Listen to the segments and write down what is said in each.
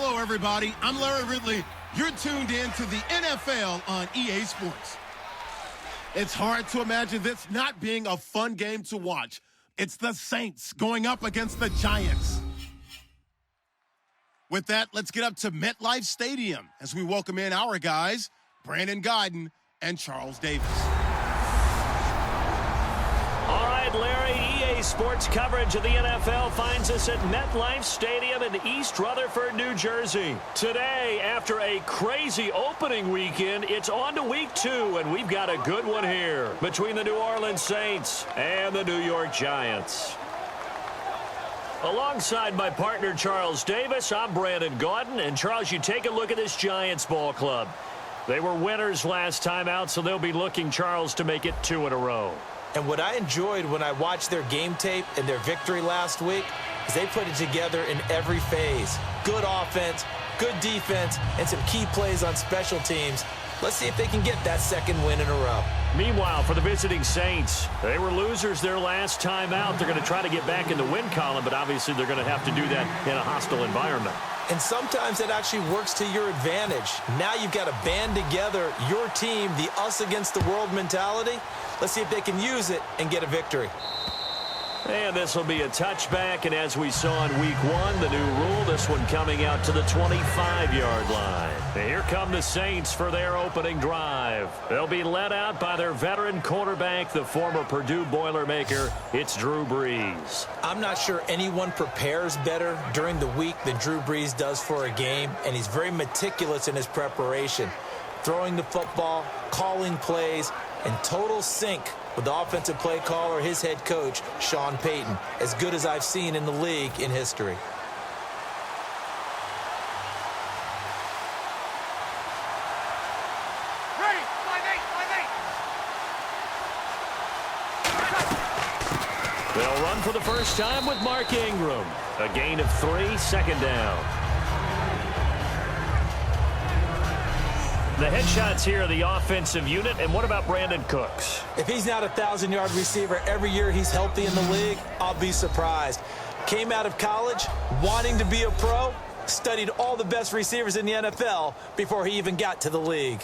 Hello, everybody. I'm Larry Ridley. You're tuned in to the NFL on EA Sports. It's hard to imagine this not being a fun game to watch. It's the Saints going up against the Giants. With that, let's get up to MetLife Stadium as we welcome in our guys, Brandon Gaudin and Charles Davis. All right, Larry, EA Sports coverage of the NFL finds us at MetLife Stadium in East Rutherford, New Jersey. Today, after a crazy opening weekend, it's on to Week 2, and we've got a good one here between the New Orleans Saints and the New York Giants. Alongside my partner, Charles Davis, I'm Brandon Gaudin. And, Charles, you take a look at this Giants ball club. They were winners last time out, so they'll be looking, Charles, to make it 2 in a row. And what I enjoyed when I watched their game tape and their victory last week is they put it together in every phase. Good offense, good defense, and some key plays on special teams. Let's see if they can get that second win in a row. Meanwhile, for the visiting Saints, they were losers their last time out. They're going to try to get back in the win column, but obviously they're going to have to do that in a hostile environment. And sometimes it actually works to your advantage. Now you've got to band together your team, the us against the world mentality. Let's see if they can use it and get a victory. And this will be a touchback, and as we saw in Week 1, the new rule, this one coming out to the 25-yard line. And here come the Saints for their opening drive. They'll be led out by their veteran quarterback, the former Purdue Boilermaker. It's Drew Brees. I'm not sure anyone prepares better during the week than Drew Brees does for a game, and he's very meticulous in his preparation. Throwing the football, calling plays, in total sync with the offensive play caller, his head coach, Sean Payton, as good as I've seen in the league in history. They'll run for the first time with Mark Ingram. A gain of 3, second down. The headshots here are the offensive unit, and what about Brandon Cooks? If he's not a 1,000-yard receiver every year he's healthy in the league, I'll be surprised. Came out of college wanting to be a pro, studied all the best receivers in the NFL before he even got to the league.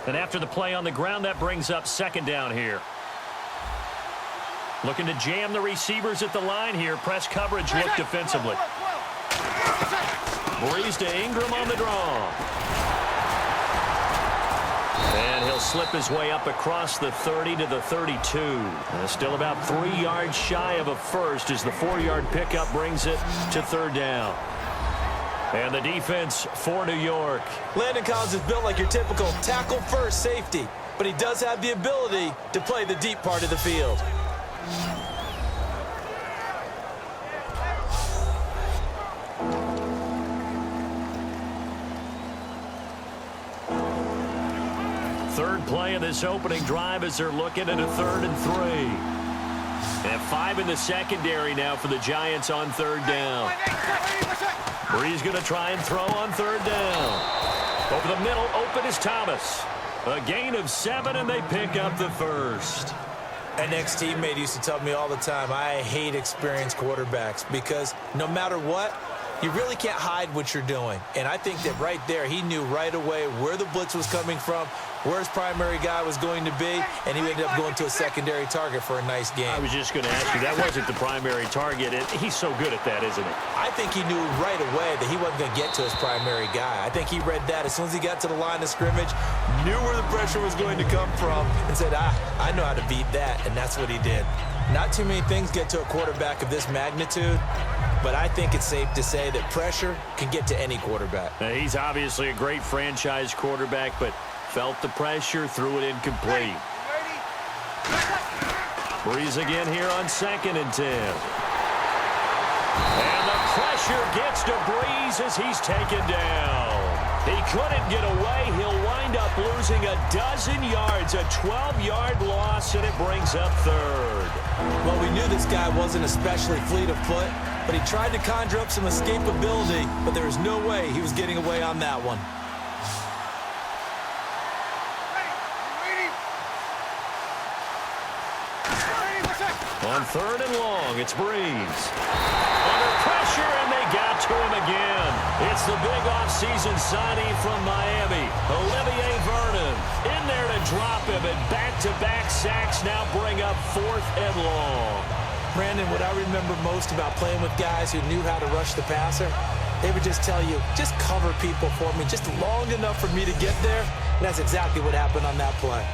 And after the play on the ground, that brings up second down here. Looking to jam the receivers at the line here. Press coverage look defensively. Brees to Ingram on the draw. And he'll slip his way up across the 30 to the 32. Still about 3 yards shy of a first as the 4-yard pickup brings it to third down. And the defense for New York. Landon Collins is built like your typical tackle-first safety, but he does have the ability to play the deep part of the field. Third play of this opening drive as they're looking at a 3rd and 3. And 5 in the secondary now for the Giants on third down. Brees going to try and throw on third down. Over the middle, open is Thomas. A gain of 7, and they pick up the first. An ex-teammate used to tell me all the time, I hate experienced quarterbacks because no matter what, you really can't hide what you're doing. And I think that right there, he knew right away where the blitz was coming from, where his primary guy was going to be, and he ended up going to a secondary target for a nice game. I was just going to ask you, that wasn't the primary target. He's so good at that, isn't he? I think he knew right away that he wasn't going to get to his primary guy. I think he read that as soon as he got to the line of scrimmage, knew where the pressure was going to come from, and said, I know how to beat that, and that's what he did. Not too many things get to a quarterback of this magnitude, but I think it's safe to say that pressure can get to any quarterback. Now, he's obviously a great franchise quarterback, but felt the pressure, threw it incomplete. Brees again here on 2nd and 10. And the pressure gets to Brees as he's taken down. He couldn't get away. He'll wind up losing a dozen yards, a 12-yard loss, and it brings up third. Well, we knew this guy wasn't especially fleet of foot, but he tried to conjure up some escapability, but there was no way he was getting away on that one. On 3rd and long, it's Breeze. Under pressure, and they got to him again. It's the big offseason signing from Miami, Olivier Vernon. In there to drop him, and back-to-back sacks now bring up 4th and long. Brandon, what I remember most about playing with guys who knew how to rush the passer, they would just tell you, just cover people for me, just long enough for me to get there. And that's exactly what happened on that play.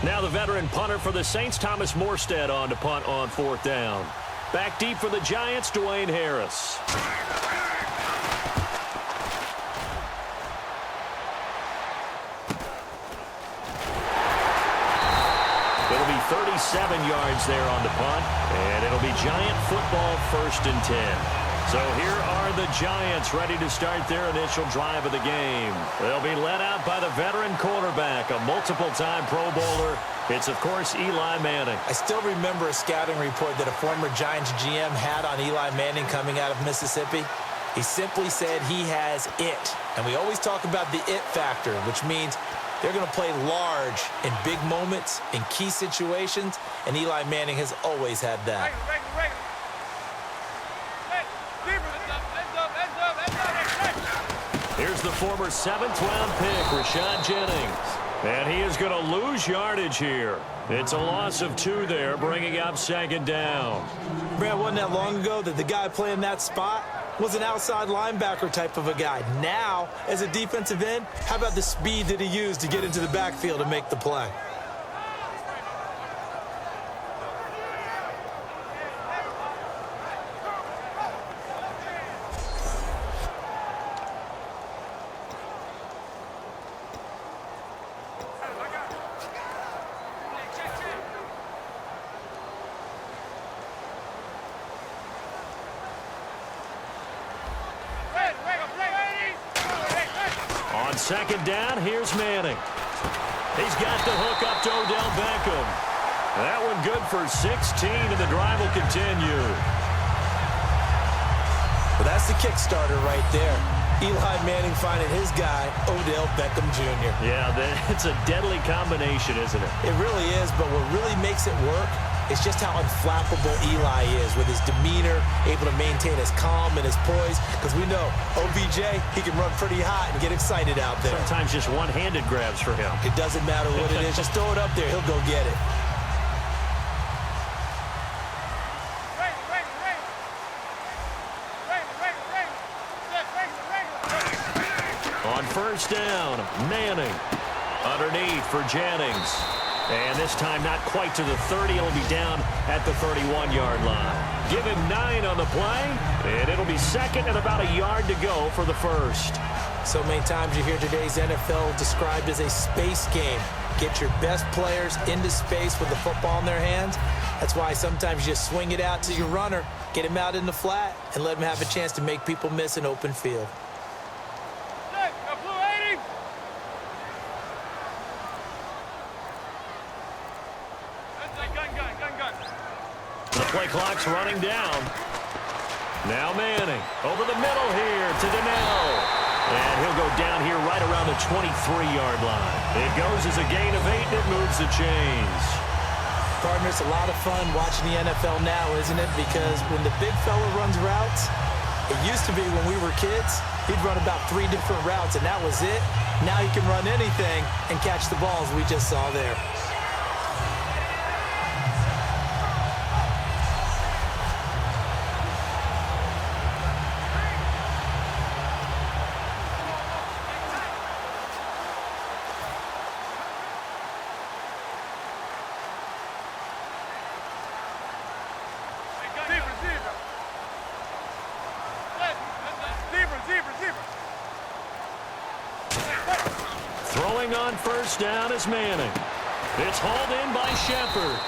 Now the veteran punter for the Saints, Thomas Morstead, on to punt on 4th down. Back deep for the Giants, Dwayne Harris. It'll be 37 yards there on the punt, and it'll be Giant football, 1st and 10. So here are the Giants ready to start their initial drive of the game. They'll be led out by the veteran quarterback, a multiple-time Pro Bowler. It's, of course, Eli Manning. I still remember a scouting report that a former Giants GM had on Eli Manning coming out of Mississippi. He simply said he has it. And we always talk about the it factor, which means they're going to play large in big moments, in key situations, and Eli Manning has always had that. Here's the former 7th-round pick, Rashad Jennings. And he is going to lose yardage here. It's a loss of 2 there, bringing up 2nd down. Brad, wasn't that long ago that the guy playing that spot was an outside linebacker type of a guy. Now, as a defensive end, how about the speed that he used to get into the backfield and make the play? On 2nd down, here's Manning. He's got the hook up to Odell Beckham. That one good for 16, and the drive will continue. Well, that's the Kickstarter right there. Eli Manning finding his guy, Odell Beckham Jr. Yeah, it's a deadly combination, isn't it? It really is, but what really makes it work is just how unflappable Eli is with his demeanor, able to maintain his calm and his poise, because we know OBJ, he can run pretty hot and get excited out there. Sometimes just one-handed grabs for him. It doesn't matter what it is. Just throw it up there. He'll go get it. On 1st down, Manning underneath for Jennings. And this time not quite to the 30. It'll be down at the 31-yard line. Give him 9 on the play, and it'll be 2nd and about a yard to go for the 1st. So many times you hear today's NFL described as a space game. Get your best players into space with the football in their hands. That's why sometimes you just swing it out to your runner, get him out in the flat, and let him have a chance to make people miss an open field. The play clock's running down. Now Manning over the middle here to Donnell. And he'll go down here right around the 23-yard line. It goes as a gain of 8, and it moves the chains. Partner, it's a lot of fun watching the NFL now, isn't it? Because when the big fella runs routes, it used to be when we were kids, he'd run about 3 different routes, and that was it. Now he can run anything and catch the balls we just saw there. Throwing on 1st down is Manning. It's hauled in by Shepard.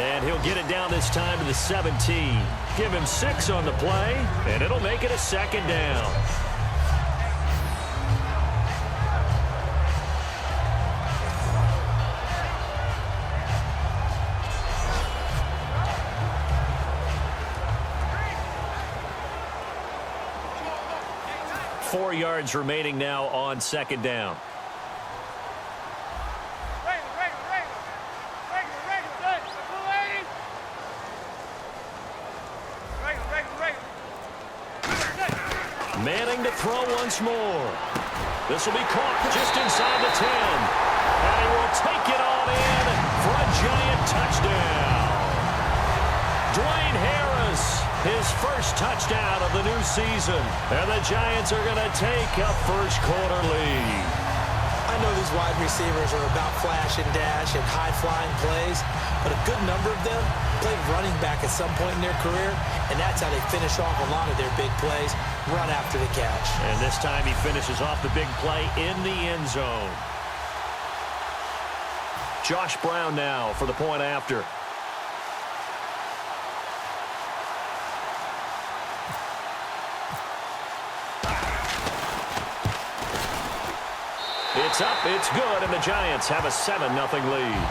And he'll get it down this time to the 17. Give him 6 on the play, and it'll make it a 2nd down. Four yards remaining now on 2nd down. looking to throw once more. This will be caught just inside the 10. And he will take it on in for a Giant touchdown. Dwayne Harris, his first touchdown of the new season. And the Giants are going to take a first-quarter lead. I know these wide receivers are about flash and dash and high-flying plays, but a good number of them played running back at some point in their career, and that's how they finish off a lot of their big plays, run after the catch. And this time he finishes off the big play in the end zone. Josh Brown now for the point after. It's up, it's good, and the Giants have a 7-0 lead.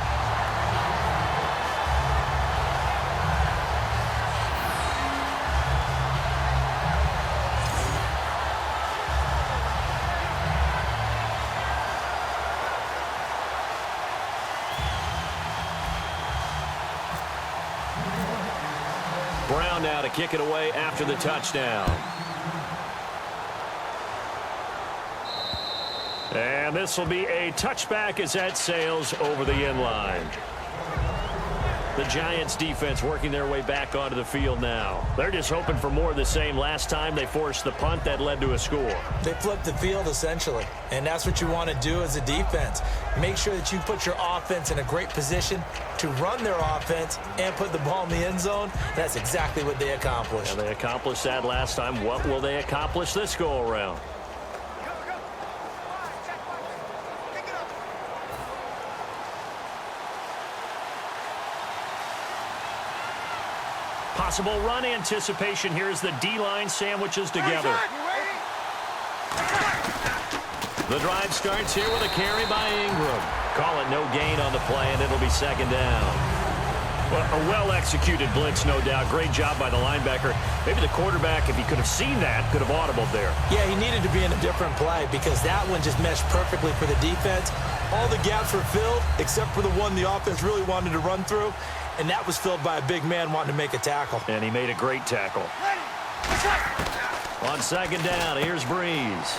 Brown now to kick it away after the touchdown. And this will be a touchback as that sails over the end line. The Giants defense working their way back onto the field now. They're just hoping for more of the same. Last time they forced the punt that led to a score. They flipped the field essentially, and that's what you want to do as a defense. Make sure that you put your offense in a great position to run their offense and put the ball in the end zone. That's exactly what they accomplished. And they accomplished that last time. What will they accomplish this go-around? Possible run anticipation. Here's the D-line sandwiches together. The drive starts here with a carry by Ingram. Call it no gain on the play, and it'll be second down. Well, a well-executed blitz, no doubt. Great job by the linebacker. Maybe the quarterback, if he could have seen that, could have audibled there. Yeah, he needed to be in a different play because that one just meshed perfectly for the defense. All the gaps were filled except for the one the offense really wanted to run through, and that was filled by a big man wanting to make a tackle. And he made a great tackle. On second down, here's Breeze.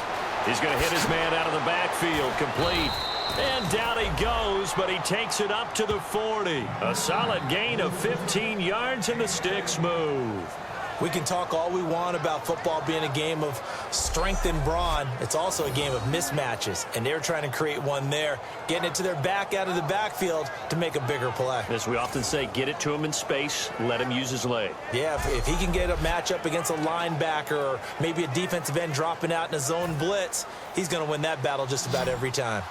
He's going to hit his man out of the backfield, complete. And down he goes, but he takes it up to the 40. A solid gain of 15 yards, and the sticks move. We can talk all we want about football being a game of strength and brawn. It's also a game of mismatches, and they're trying to create one there, getting it to their back out of the backfield to make a bigger play. As we often say, get it to him in space, let him use his leg. Yeah, if he can get a matchup against a linebacker or maybe a defensive end dropping out in a zone blitz, he's going to win that battle just about every time.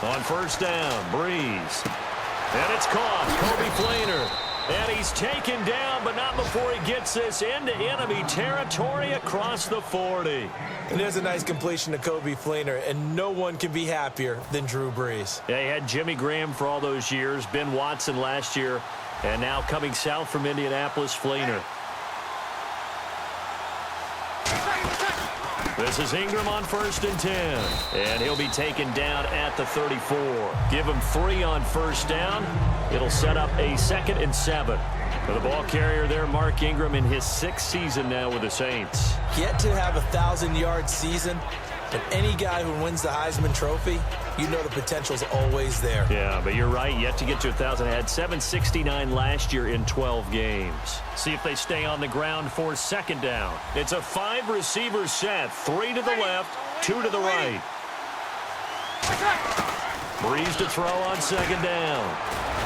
On first down, Breeze. And it's caught. Kobe Fleener. And he's taken down, but not before he gets this into enemy territory across the 40. And there's a nice completion to Kobe Fleener, and no one can be happier than Drew Brees. Yeah, he had Jimmy Graham for all those years, Ben Watson last year, and now coming south from Indianapolis, Fleener. This is Ingram on first and 10. And he'll be taken down at the 34. Give him 3 on first down. It'll set up a 2nd and 7. For the ball carrier there, Mark Ingram in his 6th season now with the Saints. Yet to have a 1,000-yard season, but any guy who wins the Heisman Trophy, you know the potential's always there. Yeah, but you're right. Yet to get to 1,000. Had 769 last year in 12 games. See if they stay on the ground for second down. It's a 5-receiver set. 3 to the left, 2 to the right. Breeze to throw on second down.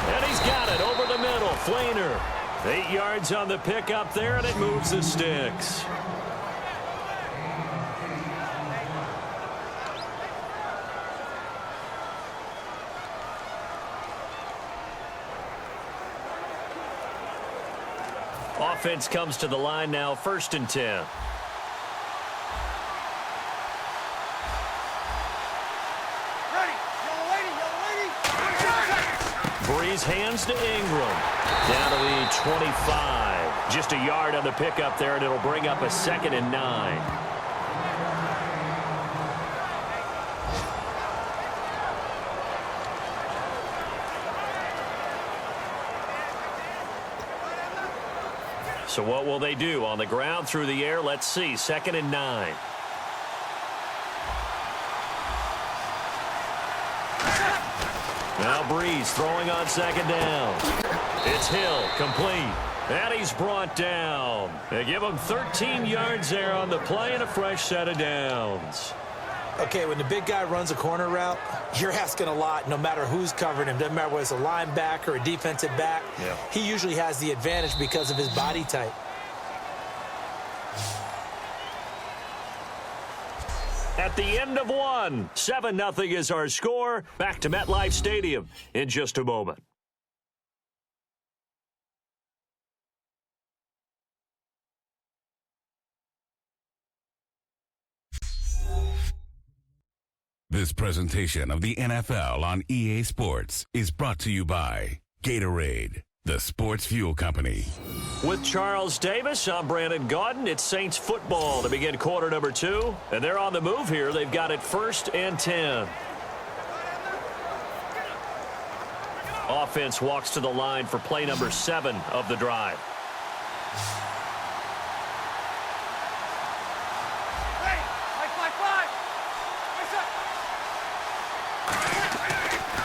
And he's got it over the middle. Fleener. 8 yards on the pickup there, and it moves the sticks. Offense comes to the line now, 1st and 10. Breeze hands to Ingram. Down to the 25. Just a yard on the pickup there, and it'll bring up a 2nd and 9. So what will they do? On the ground, through the air, let's see. 2nd and 9. Now Breeze throwing on 2nd down. It's Hill, complete. And he's brought down. They give him 13 yards there on the play and a fresh set of downs. Okay, when the big guy runs a corner route, you're asking a lot no matter who's covering him. Doesn't matter whether it's a linebacker or a defensive back. Yeah. He usually has the advantage because of his body type. At the end of one, 7-0 is our score. Back to MetLife Stadium in just a moment. This presentation of the NFL on EA Sports is brought to you by Gatorade, the sports fuel company. With Charles Davis, I'm Brandon Gaudin. It's Saints football to begin quarter number 2. And they're on the move here. They've got it 1st and 10. Offense walks to the line for play number 7 of the drive.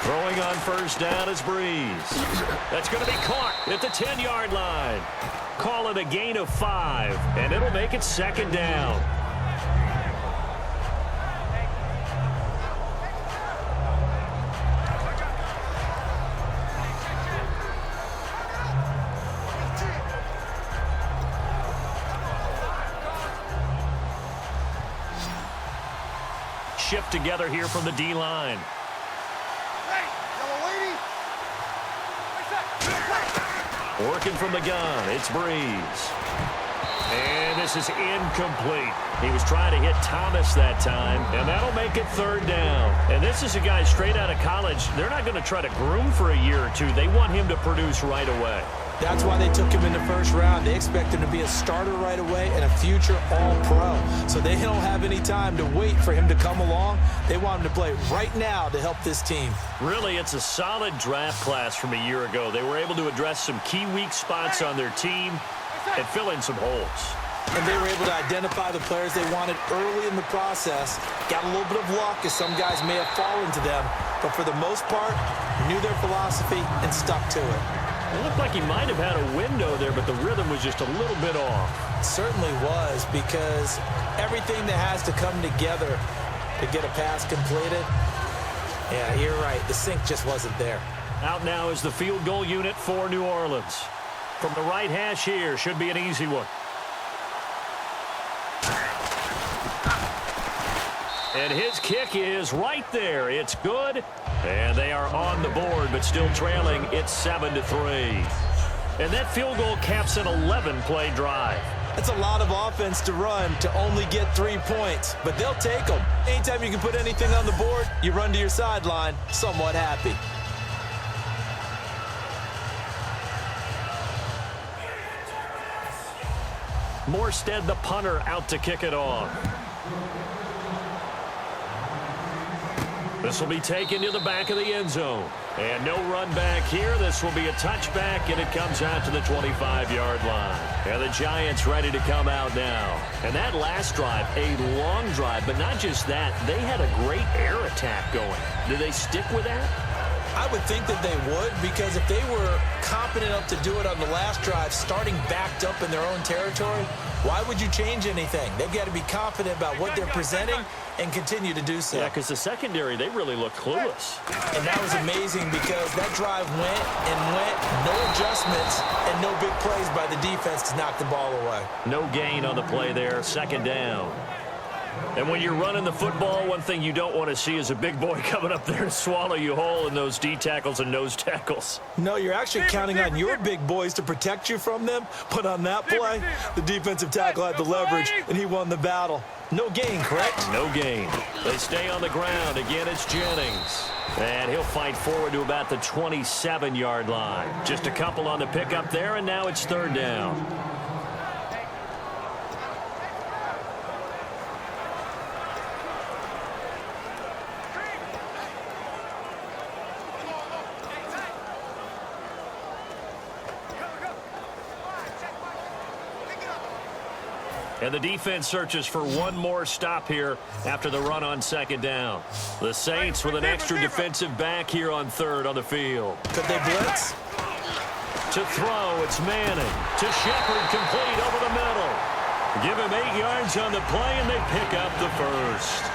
Throwing on 1st down is Breeze. That's going to be caught at the 10-yard line. Call it a gain of 5, and it'll make it 2nd down. Shift together here from the D-line. Working from the gun, it's Breeze. And this is incomplete. He was trying to hit Thomas that time, and that'll make it 3rd down. And this is a guy straight out of college. They're not going to try to groom for a year or 2. They want him to produce right away. That's why they took him in the 1st round. They expect him to be a starter right away and a future all-pro. So they don't have any time to wait for him to come along. They want him to play right now to help this team. Really, it's a solid draft class from a year ago. They were able to address some key weak spots on their team and fill in some holes. And they were able to identify the players they wanted early in the process. Got a little bit of luck as some guys may have fallen to them. But for the most part, knew their philosophy and stuck to it. It looked like he might have had a window there, but the rhythm was just a little bit off. It certainly was, because everything that has to come together to get a pass completed, yeah, you're right. The sync just wasn't there. Out now is the field goal unit for New Orleans. From the right hash here, should be an easy one. And his kick is right there. It's good. And they are on the board, but still trailing. It's 7-3. And that field goal caps an 11-play drive. That's a lot of offense to run to only get 3 points, but they'll take them. Anytime you can put anything on the board, you run to your sideline somewhat happy. Morstead, the punter, out to kick it off. This will be taken to the back of the end zone. And no run back here. This will be a touchback, and it comes out to the 25-yard line. And the Giants ready to come out now. And that last drive, a long drive, but not just that. They had a great air attack going. Do they stick with that? I would think that they would, because if they were competent enough to do it on the last drive, starting backed up in their own territory, why would you change anything? They've got to be confident about what they're presenting and continue to do so. Yeah, because the secondary, they really look clueless. And that was amazing, because that drive went and went, no adjustments, and no big plays by the defense to knock the ball away. No gain on the play there, 2nd down. And when you're running the football, one thing you don't want to see is a big boy coming up there and swallow you whole in those D tackles and nose tackles. No, you're actually counting on your big boys to protect you from them. But on that play, the defensive tackle had the leverage, and he won the battle. No gain, correct? No gain. They stay on the ground. Again, it's Jennings. And he'll fight forward to about the 27-yard line. Just a couple on the pickup there, and now it's 3rd down. And the defense searches for one more stop here after the run on second down. The Saints with an extra defensive back here on third on the field. Could they blitz? To throw, it's Manning. To Shepard, complete over the middle. Give him 8 yards on the play, and they pick up the first.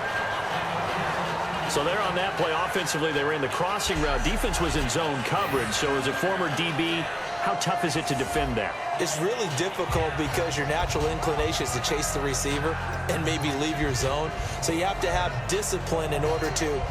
So there on that play, offensively, they ran the crossing route. Defense was in zone coverage, so as a former DB, how tough is it to defend that? It's really difficult because your natural inclination is to chase the receiver and maybe leave your zone. So you have to have discipline in order to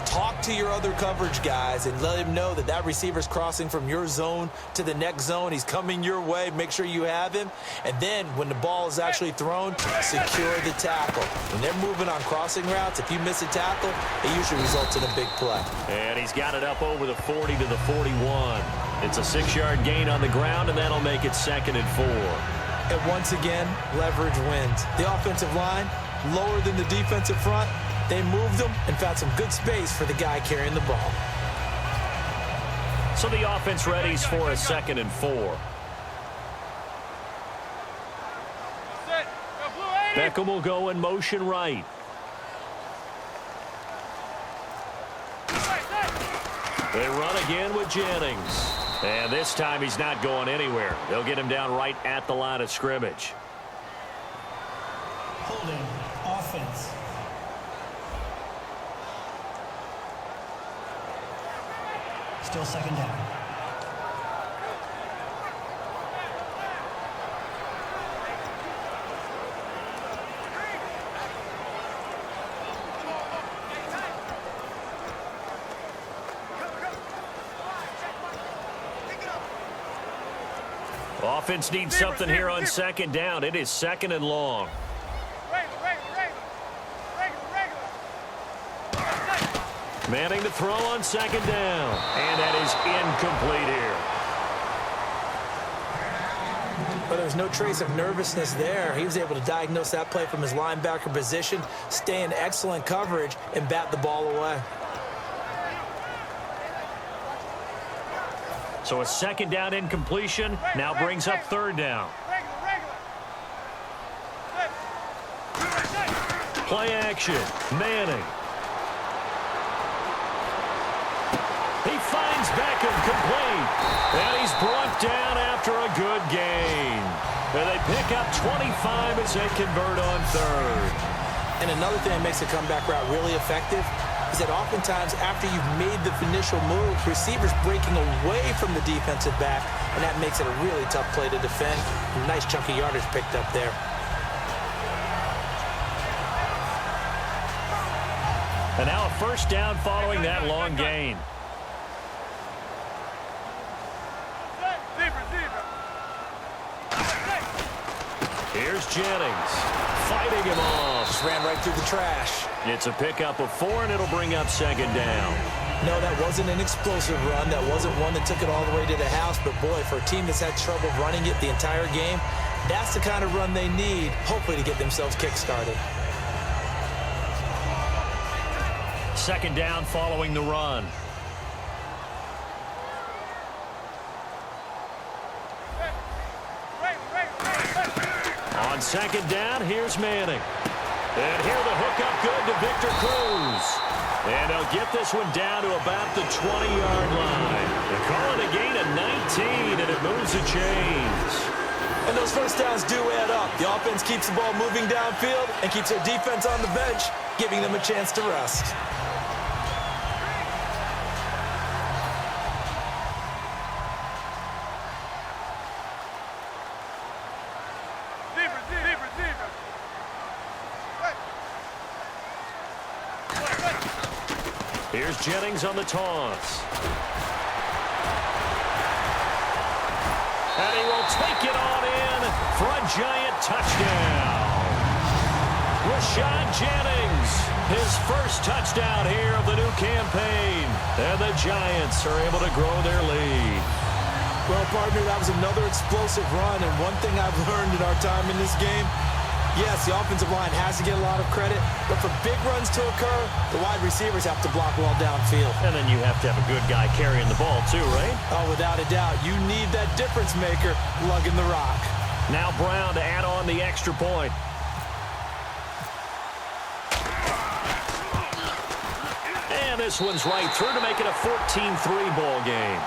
talk to your other coverage guys and let him know that that receiver's crossing from your zone to the next zone. He's coming your way. Make sure you have him. And then when the ball is actually thrown, secure the tackle. When they're moving on crossing routes, if you miss a tackle, it usually results in a big play. And he's got it up over the 40 to the 41. It's a 6-yard gain on the ground, and that'll make it 2nd and 4. And once again, leverage wins. The offensive line, lower than the defensive front. They moved them and found some good space for the guy carrying the ball. So the offense readies for a 2nd and 4. Beckham will go in motion right. They run again with Jennings. And this time he's not going anywhere. They'll get him down right at the line of scrimmage. Holding offense. Still 2nd down. Offense needs something here on 2nd down. It is 2nd and long. Manning to throw on 2nd down. And that is incomplete here. But there's no trace of nervousness there. He was able to diagnose that play from his linebacker position, stay in excellent coverage, and bat the ball away. So a 2nd down incompletion now brings up 3rd down. Play action. Manning. He finds Beckham complete. And he's brought down after a good gain. And they pick up 25 as they convert on 3rd. And another thing that makes a comeback route really effective is that oftentimes after you've made the initial move, receivers breaking away from the defensive back, and that makes it a really tough play to defend. Nice chunky yardage picked up there. And now a 1st down following that long gain. Here's Jennings, fighting him off. Just ran right through the trash. It's a pickup of 4, and it'll bring up 2nd down. No, that wasn't an explosive run. That wasn't one that took it all the way to the house. But, boy, for a team that's had trouble running it the entire game, that's the kind of run they need, hopefully, to get themselves kick-started. 2nd down following the run. On 2nd down, here's Manning. And here the hookup good to Victor Cruz. And they'll get this one down to about the 20-yard line. They call it a gain of 19, and it moves the chains. And those 1st downs do add up. The offense keeps the ball moving downfield and keeps their defense on the bench, giving them a chance to rest. Here's Jennings on the toss. And he will take it on in for a giant touchdown. Rashad Jennings, his 1st touchdown here of the new campaign. And the Giants are able to grow their lead. Well, partner, that was another explosive run. And one thing I've learned in our time in this game, yes, the offensive line has to get a lot of credit, but for big runs to occur, the wide receivers have to block well downfield. And then you have to have a good guy carrying the ball too, right? Oh, without a doubt. You need that difference maker lugging the rock. Now Brown to add on the extra point. this one's right through to make it a 14-3 ball game.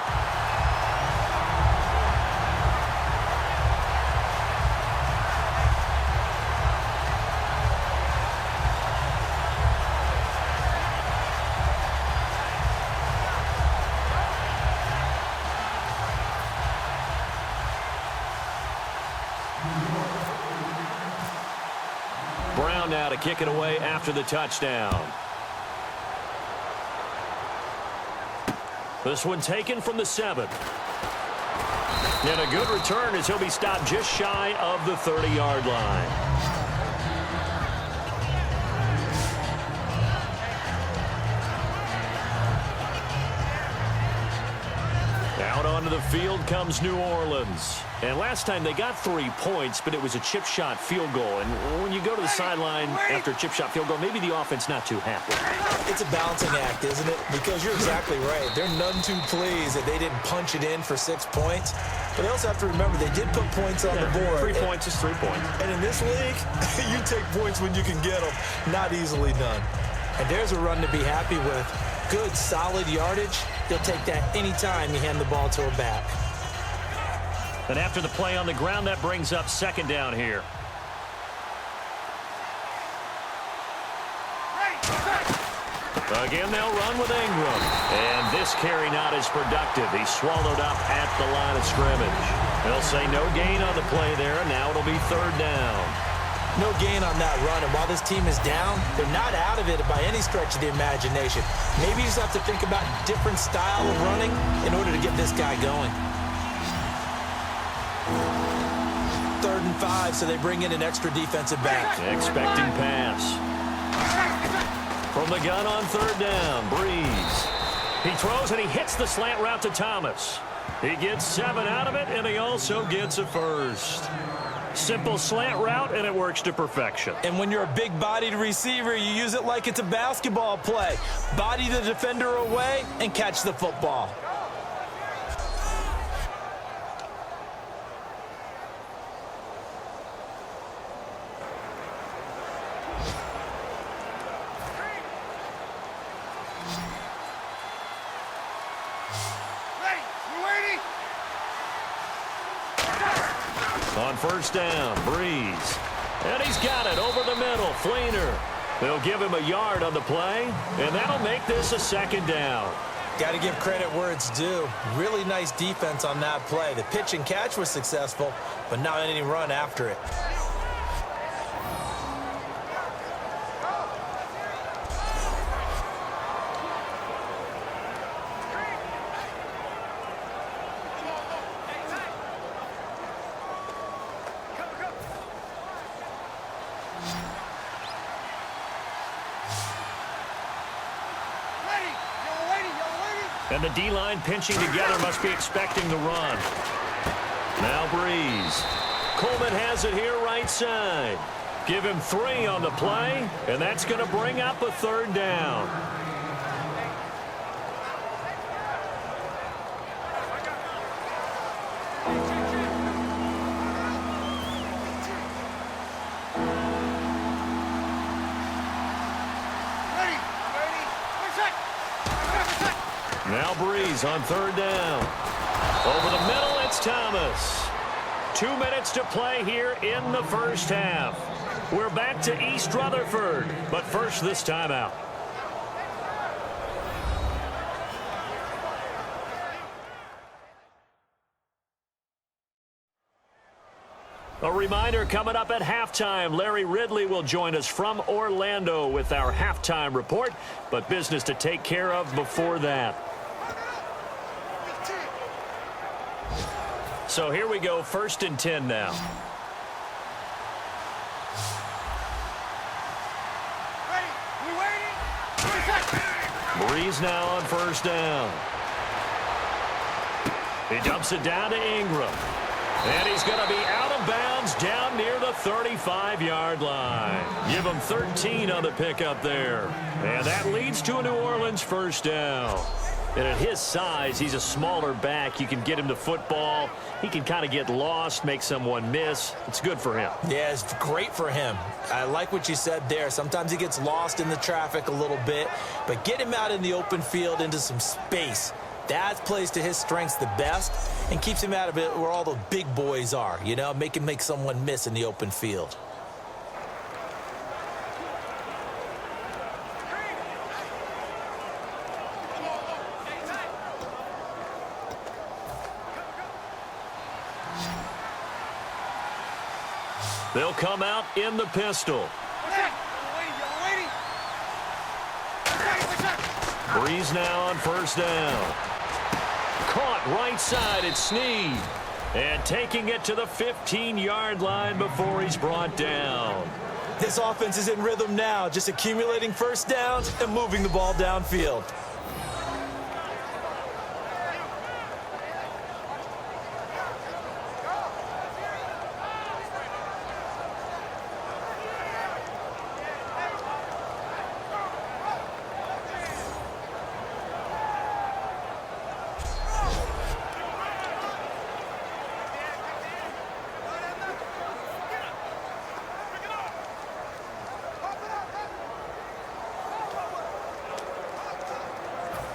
Brown now to kick it away after the touchdown. This one taken from the 7. And a good return as he'll be stopped just shy of the 30-yard line. Out onto the field comes New Orleans. And last time they got 3 points, but it was a chip shot field goal. And when you go to the sideline after a chip shot field goal, maybe the offense not too happy. It's a balancing act, isn't it? Because you're exactly right. They're none too pleased that they didn't punch it in for 6 points. But they also have to remember they did put points on the board. 3 points is 3 points. And in this league, you take points when you can get them. Not easily done. And there's a run to be happy with. Good, solid yardage. You'll take that anytime you hand the ball to a back. And after the play on the ground, that brings up second down here. Again, they'll run with Ingram. And this carry not as productive. He's swallowed up at the line of scrimmage. They'll say no gain on the play there, and now it'll be third down. No gain on that run, and while this team is down, they're not out of it by any stretch of the imagination. Maybe you just have to think about a different style of running in order to get this guy going. 3rd and 5, so they bring in an extra defensive back. Expecting pass. From the gun on third down, Breeze. He throws and he hits the slant route to Thomas. He gets 7 out of it, and he also gets a first. Simple slant route, and it works to perfection. And when you're a big-bodied receiver, you use it like it's a basketball play. Body the defender away and catch the football. On first down, Breeze. And he's got it over the middle. Fleener. They'll give him a yard on the play, and that'll make this a second down. Got to give credit where it's due. Really nice defense on that play. The pitch and catch was successful, but not any run after it. And the D-line pinching together must be expecting the run. Now Breeze. Coleman has it here right side. Give him 3 on the play, and that's going to bring up a third down. Now Breeze on third down. Over the middle, it's Thomas. 2 minutes to play here in the first half. We're back to East Rutherford, but first this timeout. A reminder coming up at halftime, Larry Ridley will join us from Orlando with our halftime report, but business to take care of before that. So here we go, 1st and 10 now. Breeze now on first down. He dumps it down to Ingram. And he's going to be out of bounds down near the 35-yard line. Give him 13 on the pickup there. And that leads to a New Orleans first down. And at his size, he's a smaller back. You can get him the football. He can kind of get lost, make someone miss. It's good for him. Yeah, it's great for him. I like what you said there. Sometimes he gets lost in the traffic a little bit, but get him out in the open field into some space. That plays to his strengths the best and keeps him out of it where all the big boys are, you know, make him make someone miss in the open field. They'll come out in the pistol. Breeze now on first down. Caught right side, it's Snead. And taking it to the 15-yard line before he's brought down. This offense is in rhythm now, just accumulating first downs and moving the ball downfield.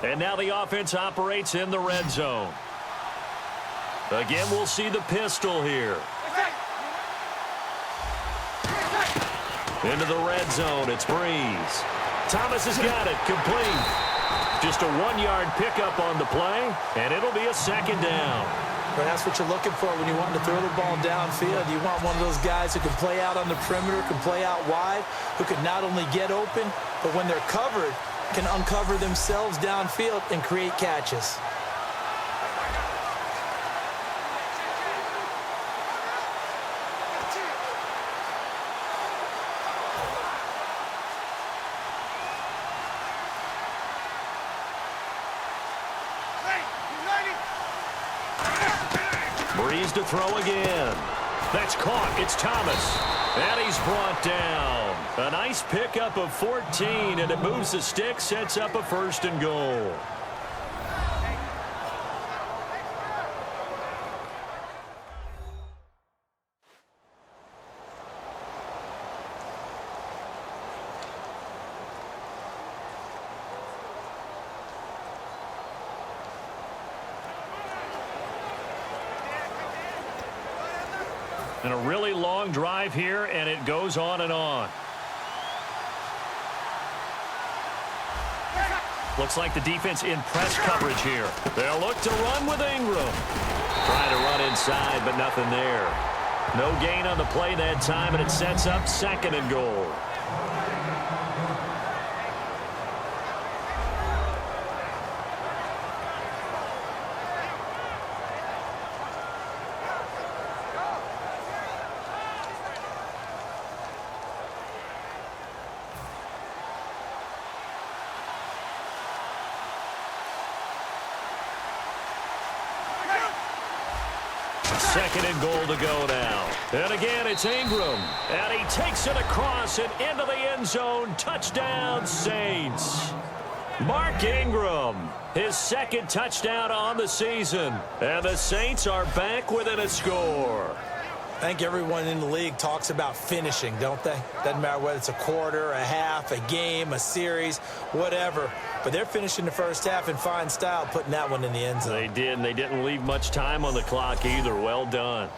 And now the offense operates in the red zone. Again, we'll see the pistol here. Into the red zone, it's Breeze. Thomas has got it, complete. Just a 1-yard pickup on the play, and it'll be a second down. But that's what you're looking for when you want to throw the ball downfield. You want one of those guys who can play out on the perimeter, can play out wide, who can not only get open, but when they're covered, can uncover themselves downfield and create catches. Breeze to throw again. That's caught. It's Thomas. And he's brought down. A nice pickup of 14, and it moves the stick, sets up a first and goal. And a really long drive here, and it goes on and on. Looks like the defense in press coverage here. They'll look to run with Ingram. Trying to run inside, but nothing there. No gain on the play that time, and it sets up second and goal. Second and goal to go now. And again, it's Ingram. And he takes it across and into the end zone. Touchdown, Saints. Mark Ingram, his second touchdown on the season. And the Saints are back within a score. I think everyone in the league talks about finishing, don't they? Doesn't matter whether it's a quarter, a half, a game, a series, whatever. But they're finishing the first half in fine style, putting that one in the end zone. They did, and they didn't leave much time on the clock either. Well done.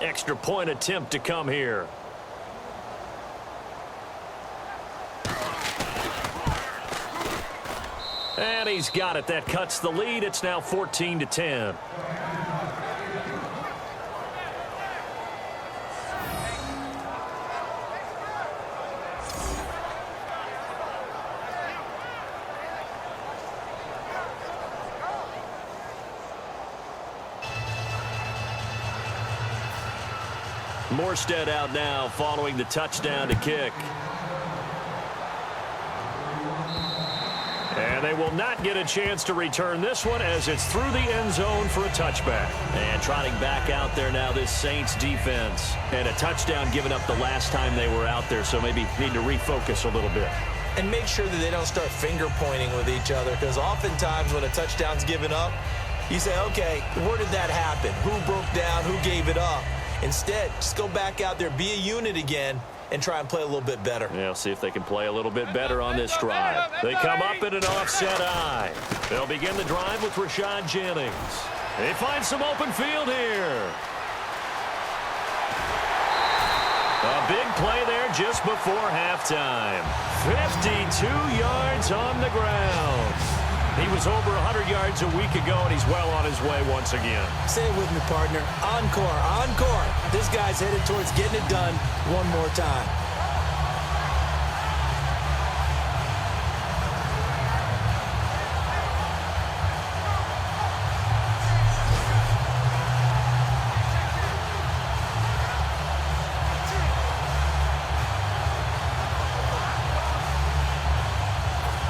Extra point attempt to come here. And he's got it. That cuts the lead. It's now 14-10. Morstead out now following the touchdown to kick. And And they will not get a chance to return this one as it's through the end zone for a touchback. And trotting back out there now, this Saints defense. And a touchdown given up the last time they were out there, so maybe need to refocus a little bit. And make sure that they don't start finger-pointing with each other, because oftentimes when a touchdown's given up, you say, okay, where did that happen? Who broke down? Who gave it up? Instead, just go back out there, be a unit again, and try and play a little bit better. Yeah, see if they can play a little bit better on this drive. They come up in an offset eye. They'll begin the drive with Rashad Jennings. They find some open field here. A big play there just before halftime. 52 yards on the ground. He was over 100 yards a week ago, and he's well on his way once again. Say it with me, partner. Encore, encore. This guy's headed towards getting it done one more time.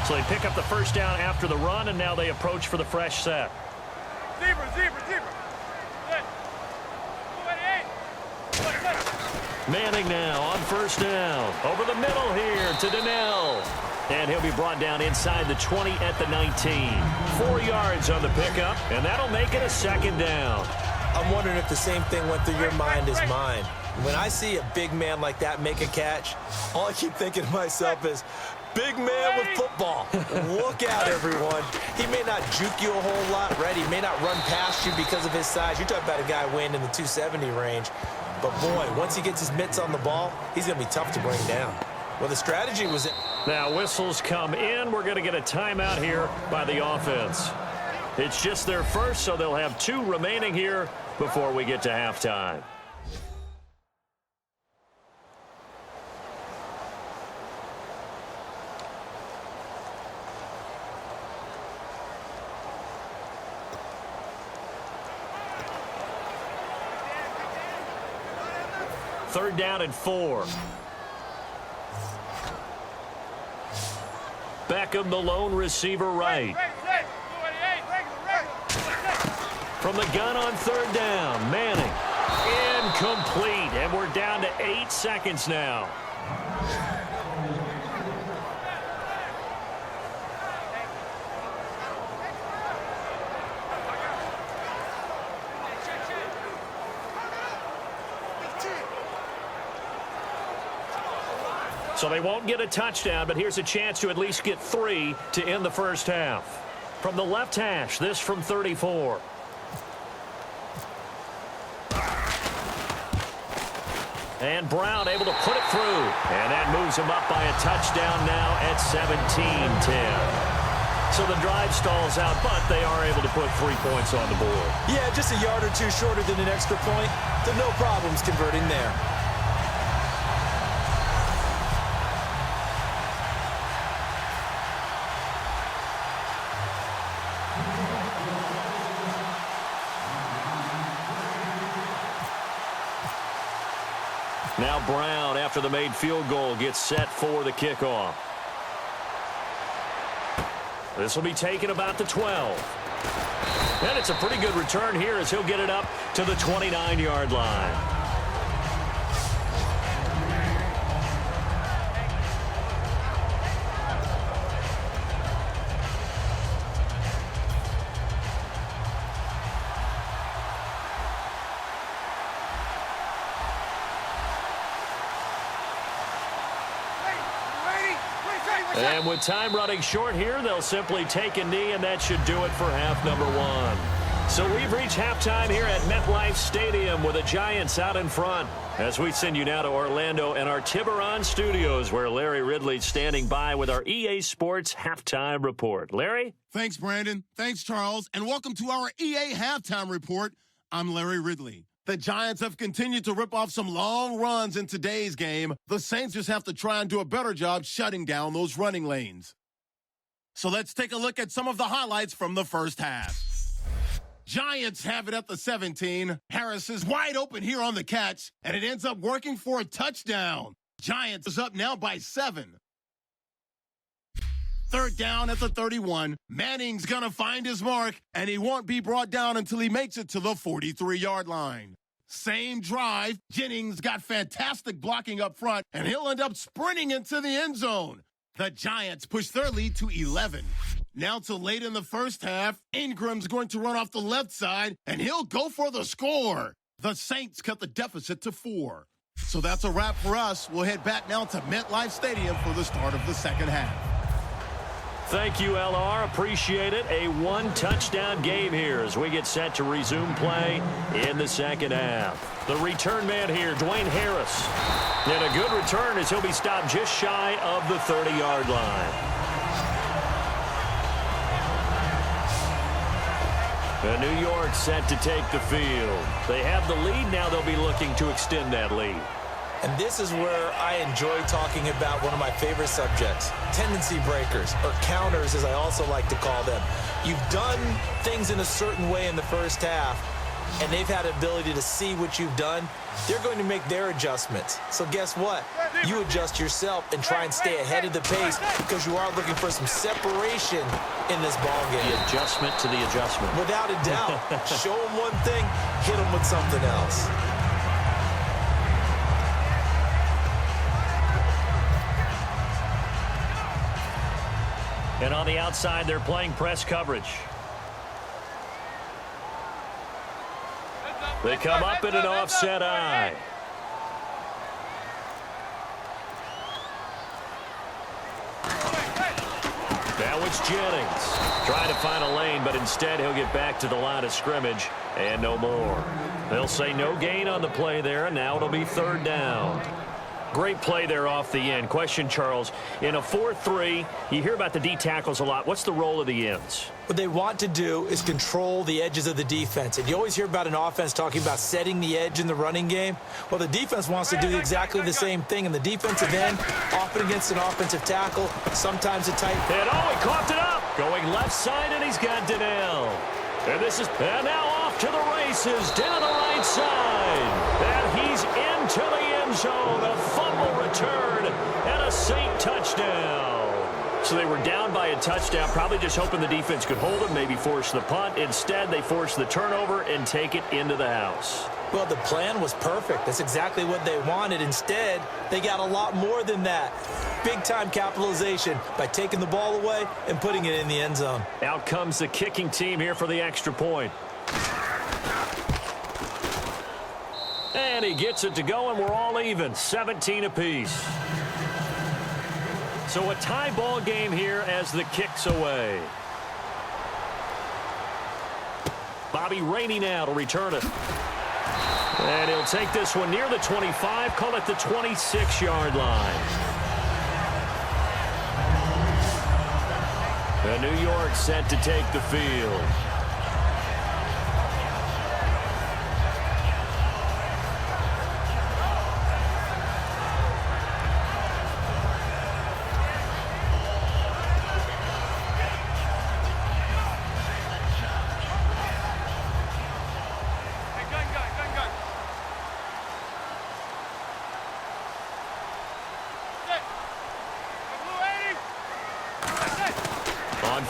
So they pick up the first down after the run, and now they approach for the fresh set. Manning now on first down. Over the middle here to Donnell. And he'll be brought down inside the 20 at the 19. 4 yards on the pickup, and that'll make it a second down. I'm wondering if the same thing went through your mind as mine. When I see a big man like that make a catch, all I keep thinking to myself is, big man with football. Look out, everyone. He may not juke you a whole lot, right? He may not run past you because of his size. You're talking about a guy weighing in the 270 range. But, boy, once he gets his mitts on the ball, he's going to be tough to bring down. Well, the strategy was... Now, whistles come in. We're going to get a timeout here by the offense. It's just their first, so they'll have 2 remaining here before we get to halftime. Third down and 4. Beckham, the lone receiver right. From the gun on third down, Manning. Incomplete, and we're down to 8 seconds now. So they won't get a touchdown, but here's a chance to at least get 3 to end the first half. From the left hash, this from 34. And Brown able to put it through. And that moves him up by a touchdown now at 17-10. So the drive stalls out, but they are able to put 3 points on the board. Yeah, just a yard or 2 shorter than an extra point. So no problems converting there. Now Brown, after the made field goal, gets set for the kickoff. This will be taken about the 12. And it's a pretty good return here as he'll get it up to the 29-yard line. And with time running short here, they'll simply take a knee, and that should do it for half number 1. So we've reached halftime here at MetLife Stadium with the Giants out in front. As we send you now to Orlando and our Tiburon studios, where Larry Ridley's standing by with our EA Sports Halftime Report. Larry? Thanks, Brandon. Thanks, Charles. And welcome to our EA Halftime Report. I'm Larry Ridley. The Giants have continued to rip off some long runs in today's game. The Saints just have to try and do a better job shutting down those running lanes. So let's take a look at some of the highlights from the first half. Giants have it at the 17. Harris is wide open here on the catch, and it ends up working for a touchdown. Giants is up now by 7. Third down at the 31. Manning's going to find his mark, and he won't be brought down until he makes it to the 43-yard line. Same drive. Jennings got fantastic blocking up front, and he'll end up sprinting into the end zone. The Giants push their lead to 11. Now to late in the first half, Ingram's going to run off the left side, and he'll go for the score. The Saints cut the deficit to 4. So that's a wrap for us. We'll head back now to MetLife Stadium for the start of the second half. Thank you, LR. Appreciate it. A one-touchdown game here as we get set to resume play in the second half. The return man here, Dwayne Harris. And a good return as he'll be stopped just shy of the 30-yard line. New York set to take the field. They have the lead. Now they'll be looking to extend that lead. And this is where I enjoy talking about one of my favorite subjects, tendency breakers, or counters as I also like to call them. You've done things in a certain way in the first half, and they've had the ability to see what you've done. They're going to make their adjustments. So guess what? You adjust yourself and try and stay ahead of the pace because you are looking for some separation in this ball game. The adjustment to the adjustment. Without a doubt. Show them one thing, hit them with something else. And on the outside, they're playing press coverage. They come up in an offset eye. Now it's Jennings. Trying to find a lane, but instead he'll get back to the line of scrimmage and no more. They'll say no gain on the play there, and now it'll be third down. Great play there off the end. Question, Charles, in a 4-3, you hear about the D tackles a lot. What's the role of the ends? What they want to do is control the edges of the defense. And you always hear about an offense talking about setting the edge in the running game. Well, the defense wants to do exactly the same thing. And the defensive end, often against an offensive tackle, sometimes a tight. And he coughed it up. Going left side, and he's got Donnell. And now off to the races down the right side. And he's into the end zone. A fumble return and a Saint touchdown. So they were down by a touchdown, probably just hoping the defense could hold it, maybe force the punt. Instead, they force the turnover and take it into the house. Well, the plan was perfect. That's exactly what they wanted. Instead, they got a lot more than that. Big-time capitalization by taking the ball away and putting it in the end zone. Out comes the kicking team here for the extra point. And he gets it to go, and we're all even, 17 apiece. So a tie ball game here as the kick's away. Bobby Rainey now to return it. And he'll take this one near the 25, call it the 26-yard line. And New York set to take the field.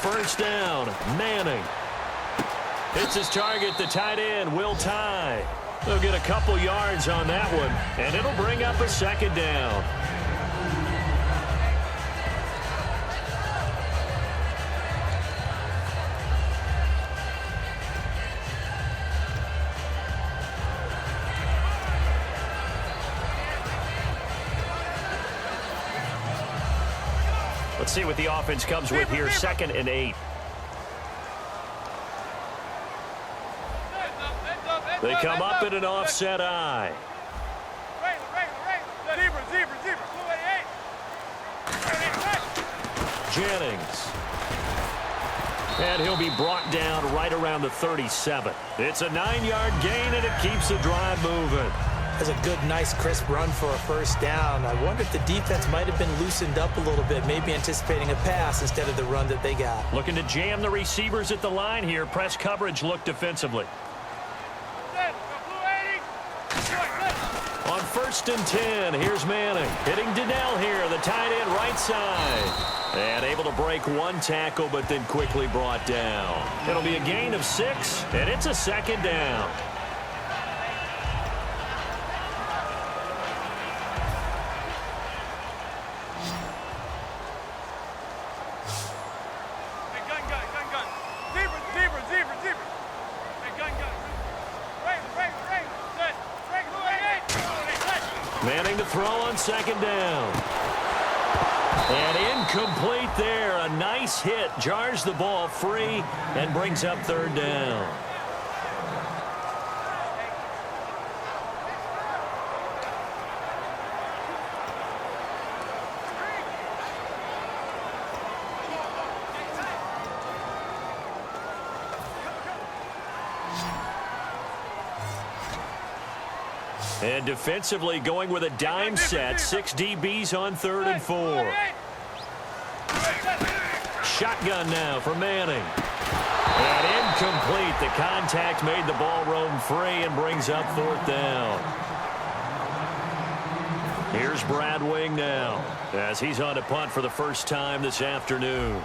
First down, Manning. Hits his target, the tight end, Will Tye. They'll get a couple yards on that one, and it'll bring up a second down. Let's see what the offense comes with here. 2nd and 8. They come up in an offset eye. Jennings. And he'll be brought down right around the 37. It's a 9-yard gain, and it keeps the drive moving. That's a good, nice, crisp run for a first down. I wonder if the defense might have been loosened up a little bit, maybe anticipating a pass instead of the run that they got. Looking to jam the receivers at the line here. Press coverage look defensively. On 1st and 10. Here's Manning. Hitting Donnell here, the tight end right side. And able to break one tackle, but then quickly brought down. It'll be a gain of 6, and it's a 2nd down. Manning to throw on 2nd down. And incomplete there. A nice hit. Jars the ball free and brings up 3rd down. And defensively going with a dime set. 6 DBs on 3rd and 4. Shotgun now for Manning. And incomplete. The contact made the ball roam free and brings up 4th down. Here's Brad Wing now as he's on to punt for the first time this afternoon.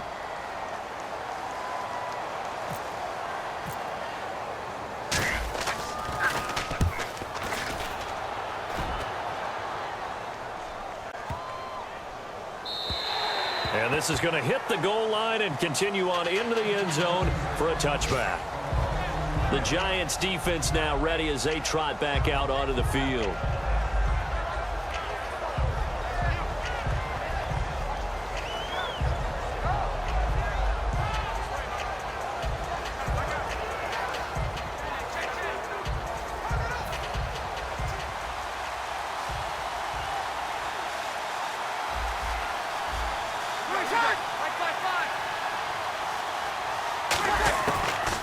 And this is going to hit the goal line and continue on into the end zone for a touchback. The Giants defense now ready as they trot back out onto the field.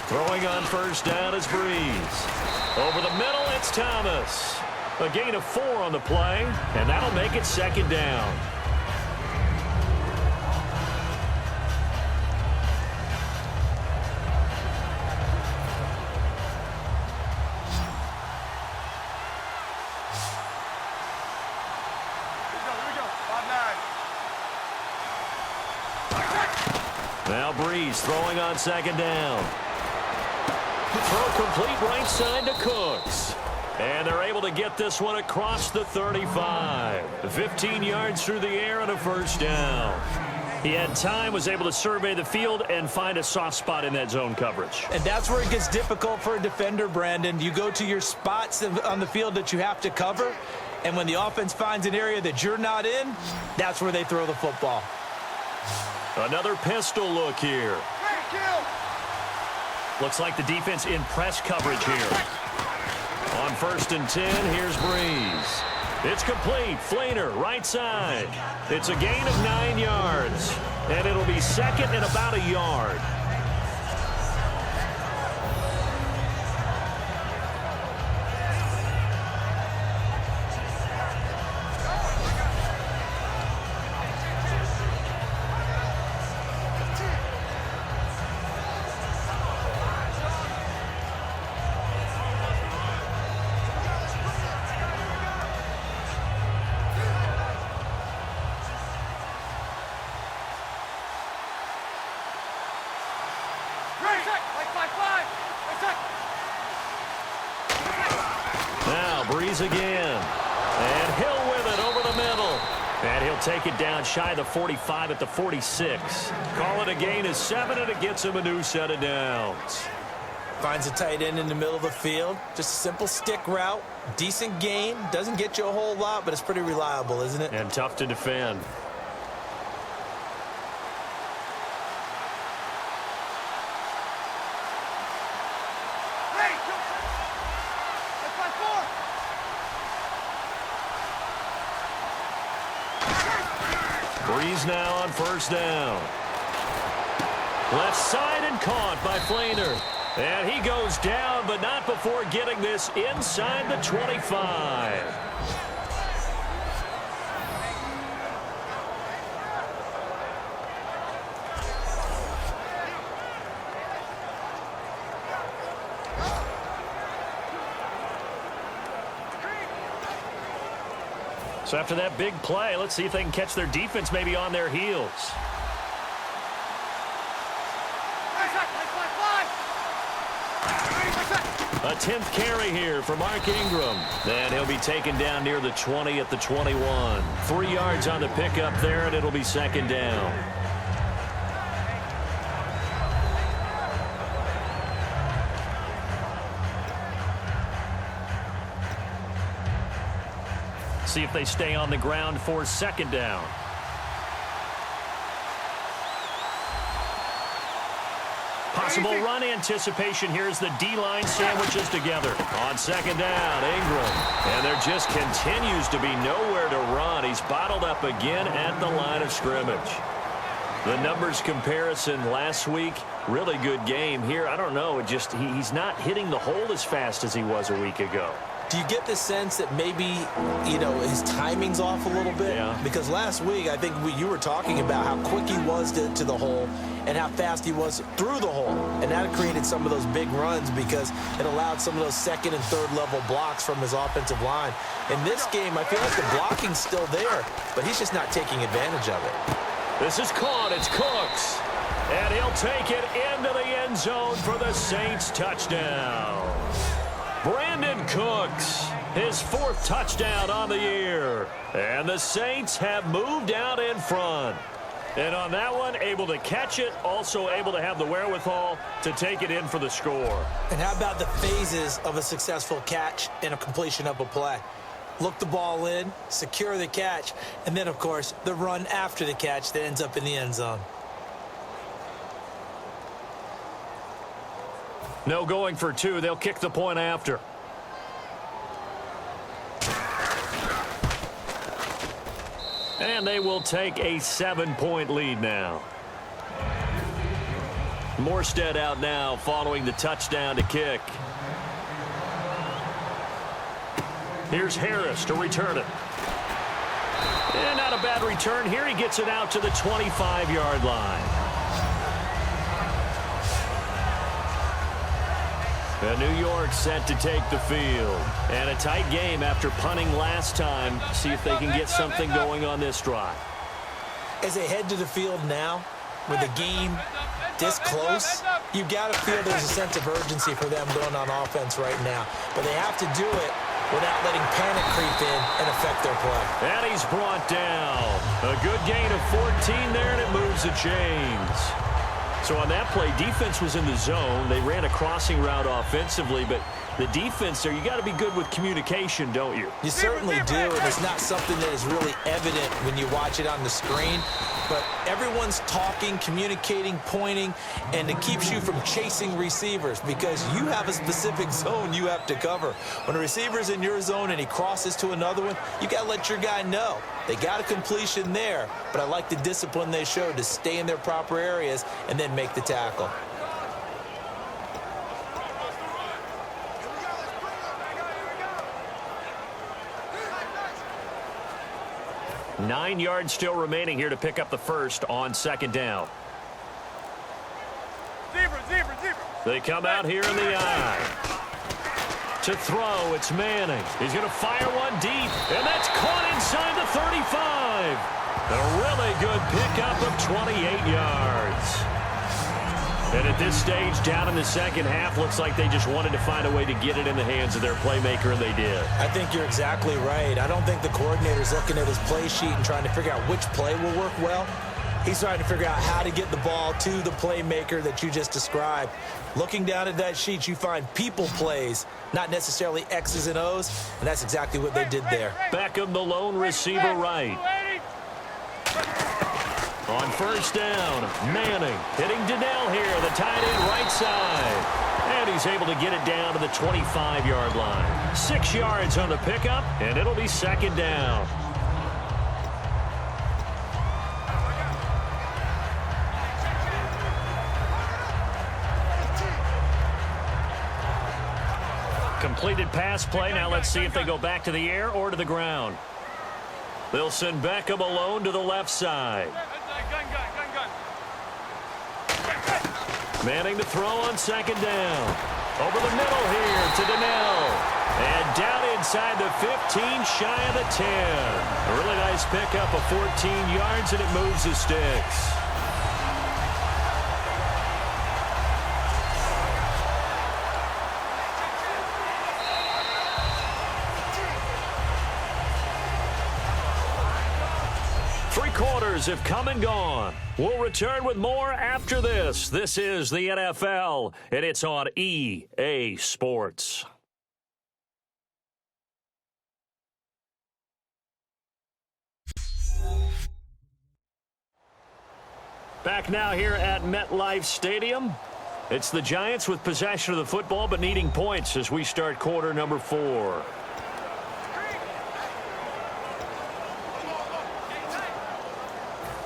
Throwing on 1st down is Breeze. Over the middle, it's Thomas. A gain of 4 on the play, and that'll make it 2nd down. Now Breeze throwing on 2nd down. Throw complete right side to Cooks. And they're able to get this one across the 35. 15 yards through the air and a 1st down. He had time, was able to survey the field and find a soft spot in that zone coverage. And that's where it gets difficult for a defender, Brandon. You go to your spots on the field that you have to cover, and when the offense finds an area that you're not in, that's where they throw the football. Another pistol look here. Looks like the defense in press coverage here. On 1st and 10, here's Breeze. It's complete. Flainer, right side. It's a gain of 9 yards. And it'll be 2nd and about a yard. Now Breeze again. And Hill with it over the middle. And he'll take it down shy of the 45 at the 46. Call it a gain of 7, and it gets him a new set of downs. Finds a tight end in the middle of the field. Just a simple stick route. Decent gain. Doesn't get you a whole lot, but it's pretty reliable, isn't it? And tough to defend. Breeze now on 1st down. Left side and caught by Flainer. And he goes down, but not before getting this inside the 25. So after that big play, let's see if they can catch their defense maybe on their heels. A 10th carry here for Mark Ingram. And he'll be taken down near the 20 at the 21. 3 yards on the pickup there, and it'll be second down. See if they stay on the ground for second down. Possible run anticipation. Here's the D-line sandwiches together. On second down, Ingram. And there just continues to be nowhere to run. He's bottled up again at the line of scrimmage. The numbers comparison last week, really good game here. I don't know, he's not hitting the hole as fast as he was a week ago. Do you get the sense that maybe, his timing's off a little bit? Yeah. Because last week, I think you were talking about how quick he was to the hole and how fast he was through the hole. And that created some of those big runs because it allowed some of those second and third level blocks from his offensive line. In this game, I feel like the blocking's still there, but he's just not taking advantage of it. This is caught. It's Cooks. And he'll take it into the end zone for the Saints touchdown. Brandon Cooks, his 4th touchdown on the year. And the Saints have moved out in front. And on that one, able to catch it, also able to have the wherewithal to take it in for the score. And how about the phases of a successful catch and a completion of a play? Look the ball in, secure the catch, and then, of course, the run after the catch that ends up in the end zone. No going for 2. They'll kick the point after. And they will take a 7-point lead now. Morstead out now following the touchdown to kick. Here's Harris to return it. And not a bad return here. He gets it out to the 25-yard line. And New York set to take the field. And a tight game after punting last time. See if they can get something going on this drive. As they head to the field now, with the game this close, you've got to feel there's a sense of urgency for them going on offense right now. But they have to do it without letting panic creep in and affect their play. And he's brought down. A good gain of 14 there, and it moves the chains. So on that play, defense was in the zone. They ran a crossing route offensively, but the defense there, you got to be good with communication, don't you? You certainly do, and it's not something that is really evident when you watch it on the screen. But everyone's talking, communicating, pointing, and it keeps you from chasing receivers because you have a specific zone you have to cover. When a receiver's in your zone and he crosses to another one, you got to let your guy know. They got a completion there, but I like the discipline they showed to stay in their proper areas and then make the tackle. Nine yards still remaining here to pick up the first on second down. They come out here in the eye. To throw, it's Manning. He's going to fire one deep, and that's caught inside the 35. A really good pickup of 28 yards. And at this stage, down in the second half, looks like they just wanted to find a way to get it in the hands of their playmaker, and they did. I think you're exactly right. I don't think the coordinator's looking at his play sheet and trying to figure out which play will work well. He's trying to figure out how to get the ball to the playmaker that you just described. Looking down at that sheet, you find people plays, not necessarily X's and O's, and that's exactly what they did there. Beckham, the lone receiver right. On first down, Manning hitting Donnell here, the tight end right side. And he's able to get it down to the 25-yard line. 6 yards on the pickup, and it'll be second down. Completed pass play. Now let's see if they go back to the air or to the ground. They'll send Beckham alone to the left side. Manning to throw on second down. Over the middle here to Donnell. And down inside inside the 15, shy of the 10. A really nice pickup of 14 yards, and it moves the sticks. Three quarters have come and gone. We'll return with more after this. This is the NFL, and it's on EA Sports. Back now here at MetLife Stadium. It's the Giants with possession of the football, but needing points as we start quarter number 4.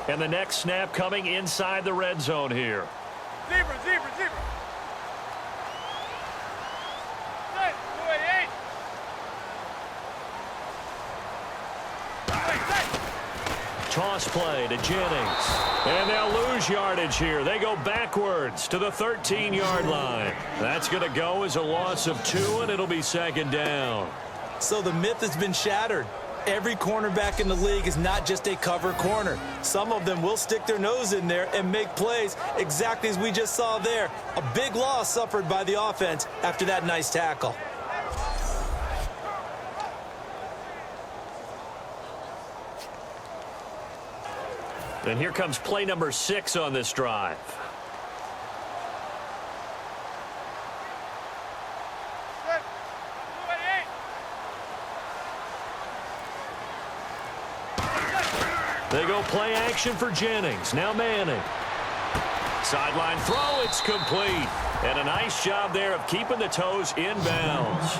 And the next snap coming inside the red zone here. Zebra. Toss play to Jennings. And they'll lose yardage here. They go backwards to the 13-yard line. That's going to go as a loss of 2, and it'll be second down. So the myth has been shattered. Every cornerback in the league is not just a cover corner. Some of them will stick their nose in there and make plays exactly as we just saw there. A big loss suffered by the offense after that nice tackle. And here comes play number 6 on this drive. They go play action for Jennings. Now Manning. Sideline throw. It's complete. And a nice job there of keeping the toes in bounds.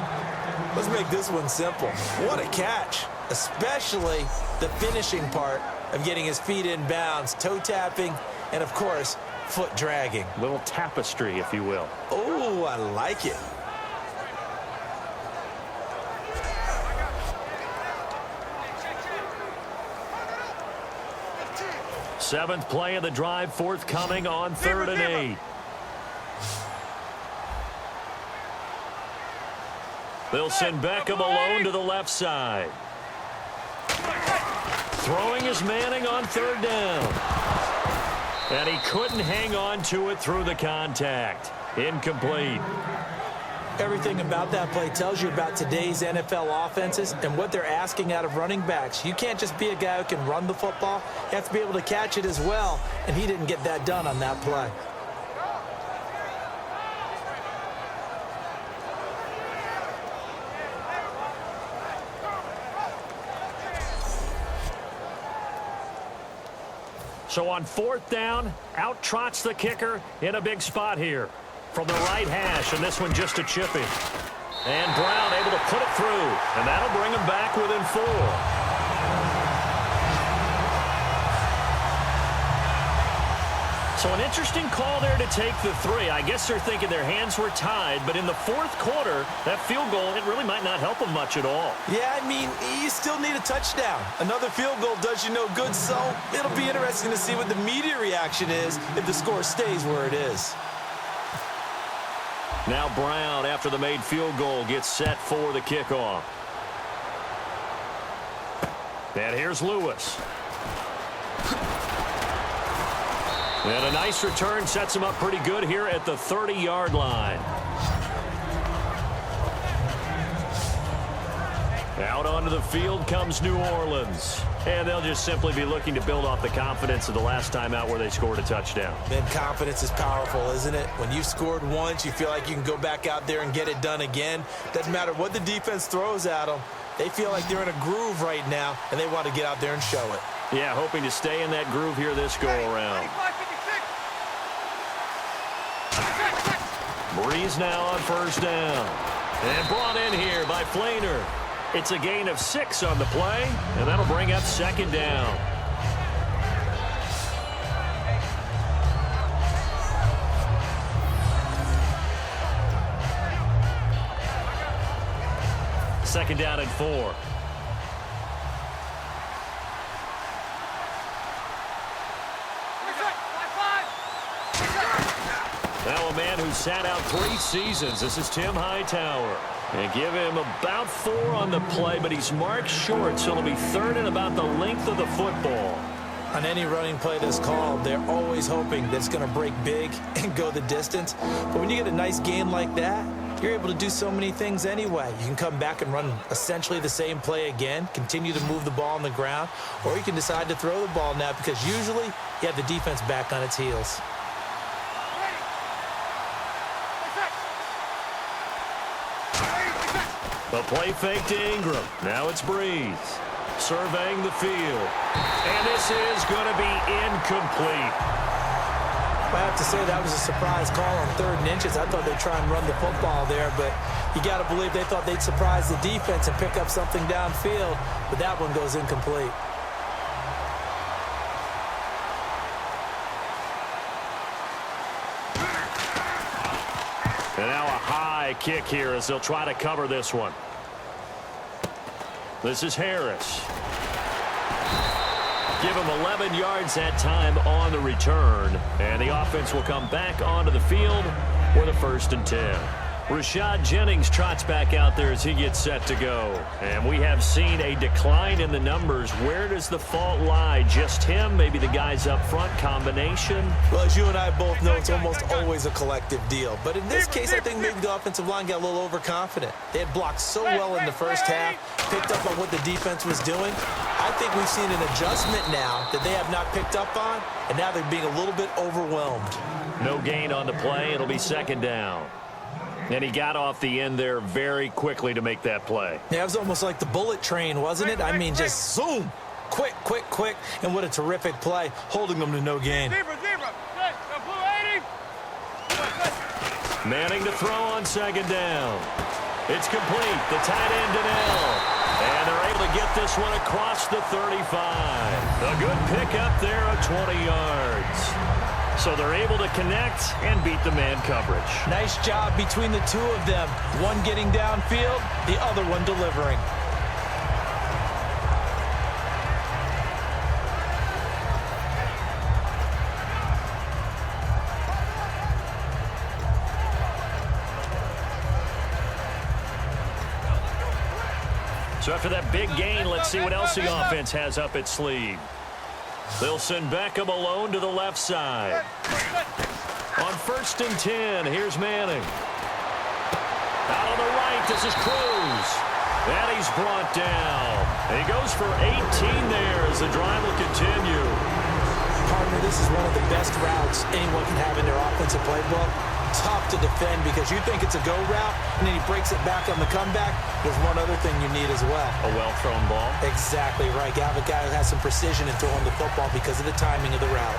Let's make this one simple. What a catch, especially the finishing part of getting his feet in bounds, toe tapping, and, of course, foot dragging. Little tapestry, if you will. Oh, I like it. Seventh play of the drive, forthcoming on 3rd and 8. They'll send Beckham alone to the left side. Throwing is Manning on 3rd down. And he couldn't hang on to it through the contact. Incomplete. Everything about that play tells you about today's NFL offenses and what they're asking out of running backs. You can't just be a guy who can run the football. You have to be able to catch it as well, and he didn't get that done on that play. So on 4th down, out trots the kicker in a big spot here. From the right hash, and this one just a chipping. And Brown able to put it through, and that'll bring him back within 4. So an interesting call there to take the 3. I guess they're thinking their hands were tied, but in the 4th quarter, that field goal, it really might not help them much at all. Yeah, I mean, you still need a touchdown. Another field goal does you no good, so it'll be interesting to see what the media reaction is if the score stays where it is. Now Brown, after the made field goal, gets set for the kickoff. And here's Lewis. And a nice return sets him up pretty good here at the 30-yard line. Out onto the field comes New Orleans. And they'll just simply be looking to build off the confidence of the last time out where they scored a touchdown. Man, confidence is powerful, isn't it? When you've scored once, you feel like you can go back out there and get it done again. Doesn't matter what the defense throws at them. They feel like they're in a groove right now, and they want to get out there and show it. Yeah, hoping to stay in that groove here this go-around. Breeze now on 1st down. And brought in here by Flainer. It's a gain of 6 on the play, and that'll bring up 2nd down. Second down and 4. Now a man who sat out 3 seasons. This is Tim Hightower. And give him about 4 on the play, but he's marked short, so it'll be 3rd and about the length of the football. On any running play that's called, they're always hoping that it's going to break big and go the distance. But when you get a nice gain like that, you're able to do so many things anyway. You can come back and run essentially the same play again, continue to move the ball on the ground, or you can decide to throw the ball now because usually you have the defense back on its heels. The play fake to Ingram. Now it's Breeze. Surveying the field. And this is going to be incomplete. I have to say that was a surprise call on 3rd and inches. I thought they'd try and run the football there, but you got to believe they thought they'd surprise the defense and pick up something downfield, but that one goes incomplete. And now a high kick here as they'll try to cover this one. This is Harris. Give him 11 yards that time on the return. And the offense will come back onto the field for the 1st and 10. Rashad Jennings trots back out there as he gets set to go. And we have seen a decline in the numbers. Where does the fault lie? Just him? Maybe the guys up front? Combination? Well, as you and I both know, it's almost always a collective deal. But in this case, I think maybe the offensive line got a little overconfident. They had blocked so well in the first half, picked up on what the defense was doing. I think we've seen an adjustment now that they have not picked up on, and now they're being a little bit overwhelmed. No gain on the play. It'll be 2nd down. And he got off the end there very quickly to make that play. Yeah, it was almost like the bullet train, wasn't it? I mean, just zoom. Quick, quick, quick. And what a terrific play, holding them to no gain. Manning to throw on 2nd down. It's complete. The tight end Donnell. And they're able to get this one across the 35. A good pickup there of 20 yards. So they're able to connect and beat the man coverage. Nice job between the two of them. One getting downfield, the other one delivering. So after that big gain, let's see what else the offense has up its sleeve. They'll send Beckham alone to the left side. On 1st and 10, here's Manning. Out on the right, this is Cruz. And he's brought down. He goes for 18 there as the drive will continue. Partner, this is one of the best routes anyone can have in their offensive playbook. Tough to defend because you think it's a go route, and then he breaks it back on the comeback. There's one other thing you need as well. A well-thrown ball. Exactly right. You have a guy who has some precision in throwing the football because of the timing of the route.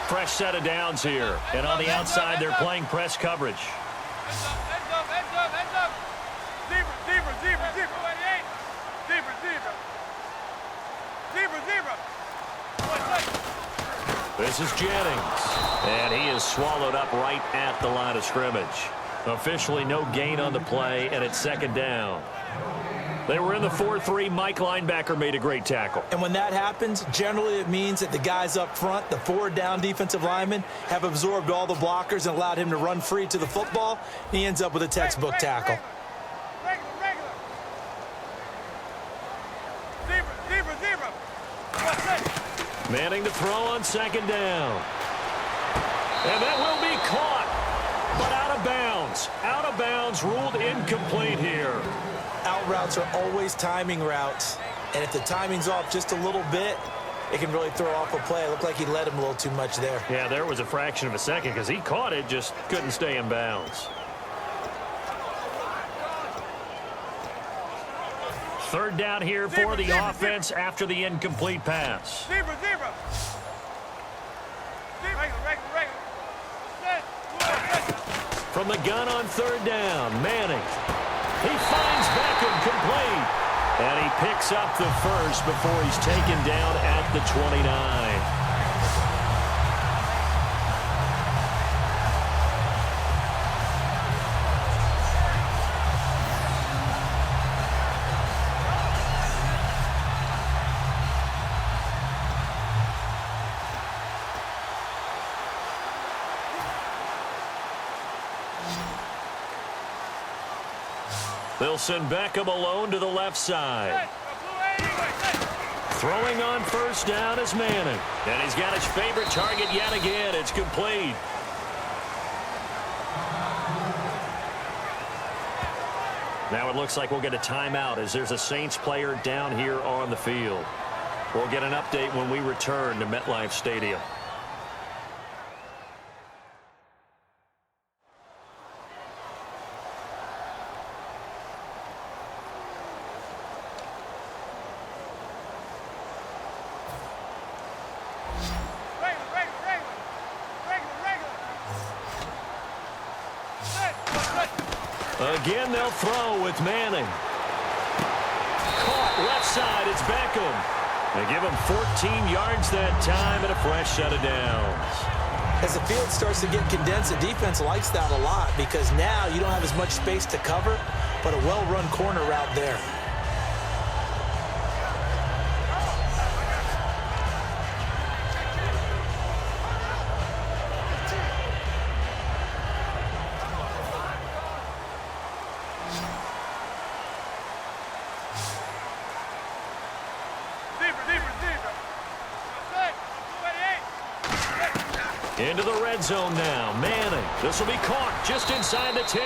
Fresh set of downs here. And on the outside, they're playing press coverage. This is Jennings. And he is swallowed up right at the line of scrimmage. Officially no gain on the play, and it's 2nd down. They were in the 4-3. Mike linebacker made a great tackle. And when that happens, generally it means that the guys up front, the 4 down defensive linemen, have absorbed all the blockers and allowed him to run free to the football. And he ends up with a textbook tackle. Manning to throw on 2nd down. And that will be caught, but out of bounds. Out of bounds, ruled incomplete here. Out routes are always timing routes. And if the timing's off just a little bit, it can really throw off a play. It looked like he let him a little too much there. Yeah, there was a fraction of a second because he caught it, just couldn't stay in bounds. 3rd down here for the offense after the incomplete pass. From the gun on 3rd down, Manning. He finds Beckham complete. And he picks up the first before he's taken down at the 29. They'll send Beckham alone to the left side. Throwing on first down is Manning. And he's got his favorite target yet again. It's complete. Now it looks like we'll get a timeout as there's a Saints player down here on the field. We'll get an update when we return to MetLife Stadium. Again, they'll throw with Manning. Caught left side, it's Beckham. They give him 14 yards that time and a fresh set of downs. As the field starts to get condensed, the defense likes that a lot because now you don't have as much space to cover, but a well-run corner route there. Into the red zone now. Manning. This will be caught just inside the 10.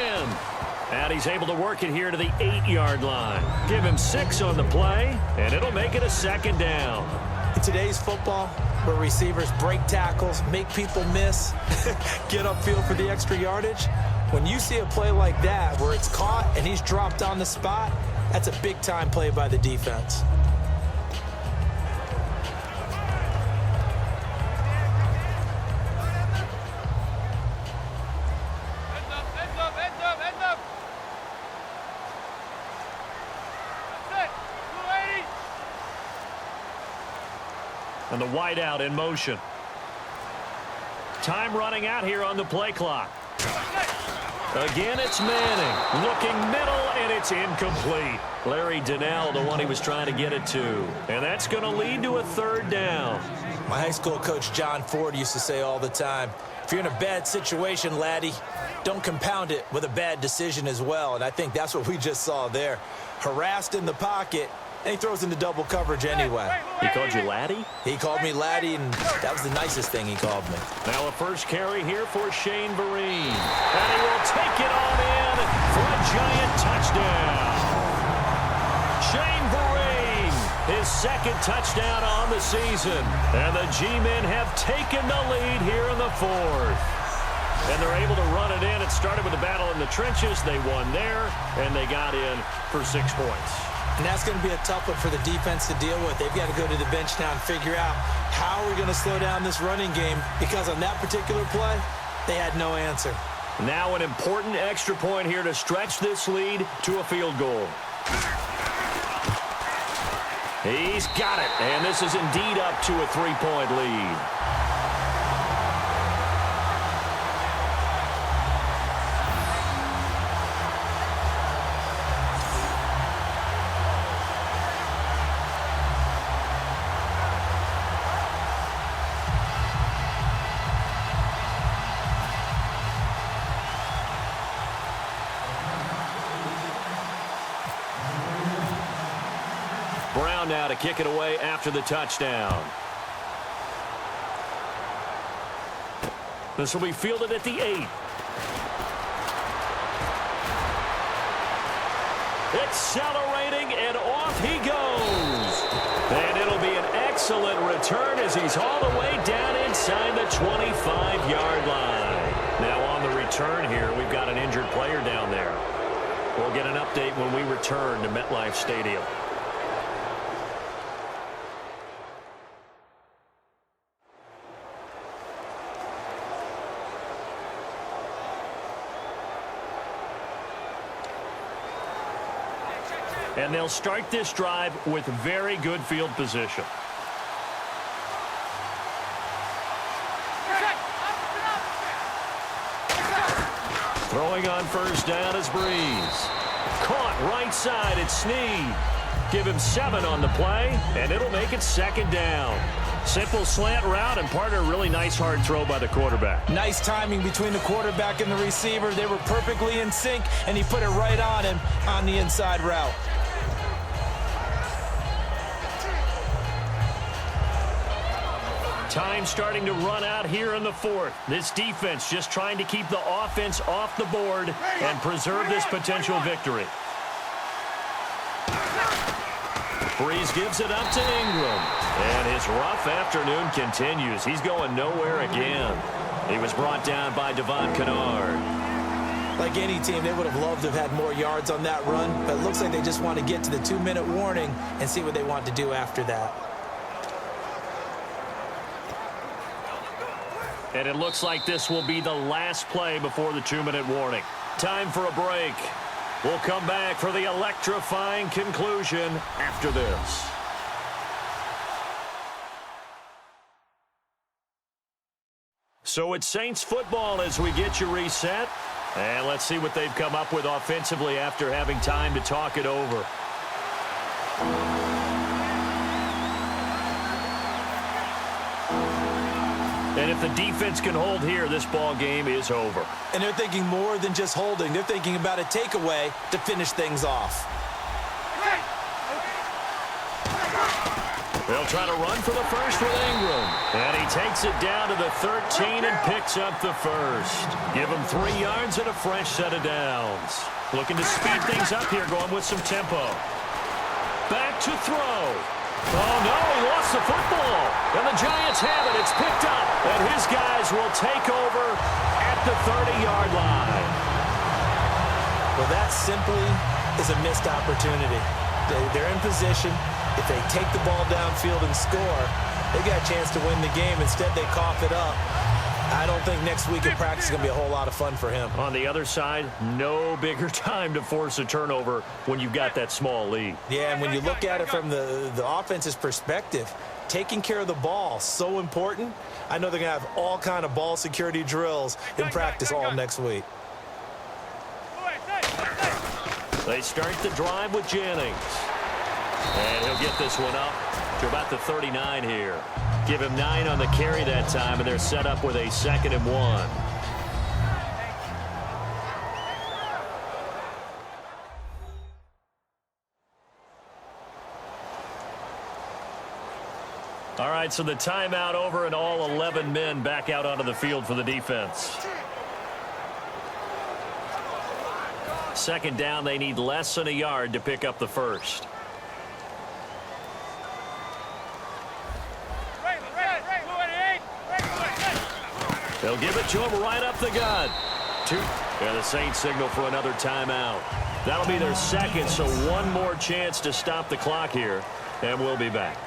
And he's able to work it here to the 8-yard line. Give him 6 on the play, and it'll make it a second down. In today's football, where receivers break tackles, make people miss, get upfield for the extra yardage, when you see a play like that where it's caught and he's dropped on the spot, that's a big-time play by the defense. And the wideout in motion. Time running out here on the play clock. Again, it's Manning. Looking middle, and it's incomplete. Larry Donnell, the one he was trying to get it to. And that's going to lead to a third down. My high school coach, John Ford, used to say all the time, if you're in a bad situation, laddie, don't compound it with a bad decision as well. And I think that's what we just saw there. Harassed in the pocket, and he throws into double coverage anyway. He called you laddie? He called me laddie, and that was the nicest thing he called me. Now a first carry here for Shane Vereen. And he will take it on in for a giant touchdown. Shane Vereen, his second touchdown on the season. And the G-men have taken the lead here in the fourth. And they're able to run it in. It started with a battle in the trenches. They won there, and they got in for 6 points. And that's going to be a tough one for the defense to deal with. They've got to go to the bench now and figure out how we're going to slow down this running game, because on that particular play, they had no answer. Now an important extra point here to stretch this lead to a field goal. He's got it, and this is indeed up to a 3-point lead. Brown now to kick it away after the touchdown. This will be fielded at the 8. Accelerating, and off he goes. And it'll be an excellent return as he's all the way down inside the 25-yard line. Now on the return here, we've got an injured player down there. We'll get an update when we return to MetLife Stadium. And they'll start this drive with very good field position. Throwing on first down is Breeze. Caught right side, it's Snead. Give him 7 on the play, and it'll make it second down. Simple slant route, and partner, really nice hard throw by the quarterback. Nice timing between the quarterback and the receiver. They were perfectly in sync, and he put it right on him on the inside route. Time starting to run out here in the fourth. This defense just trying to keep the offense off the board and preserve this potential victory. Breeze gives it up to Ingram. And his rough afternoon continues. He's going nowhere again. He was brought down by Devon Kennard. Like any team, they would have loved to have had more yards on that run, but it looks like they just want to get to the 2-minute warning and see what they want to do after that. And it looks like this will be the last play before the 2-minute warning. Time for a break. We'll come back for the electrifying conclusion after this. So it's Saints football as we get you reset. And let's see what they've come up with offensively after having time to talk it over. And if the defense can hold here, this ball game is over. And they're thinking more than just holding. They're thinking about a takeaway to finish things off. They'll try to run for the first with Ingram. And he takes it down to the 13 and picks up the first. Give him 3 yards and a fresh set of downs. Looking to speed things up here, going with some tempo. Back to throw. Oh, no, he lost the football. And the Giants have it. It's picked up. And his guys will take over at the 30-yard line. Well, that simply is a missed opportunity. They're in position. If they take the ball downfield and score, they got a chance to win the game. Instead, they cough it up. I don't think next week at practice is going to be a whole lot of fun for him. On the other side, no bigger time to force a turnover when you've got that small lead. Yeah, and when you look at it from the offense's perspective, taking care of the ball, so important. I know they're going to have all kind of ball security drills in practice all next week. They start the drive with Jennings. And he'll get this one up to about the 39 here. Give him 9 on the carry that time, and they're set up with a 2nd and 1. All right, so the timeout over and all 11 men back out onto the field for the defense. 2nd down, they need less than a yard to pick up the first. They'll give it to him right up the gut. 2. And the Saints signal for another timeout. That'll be their 2nd, so one more chance to stop the clock here, and we'll be back.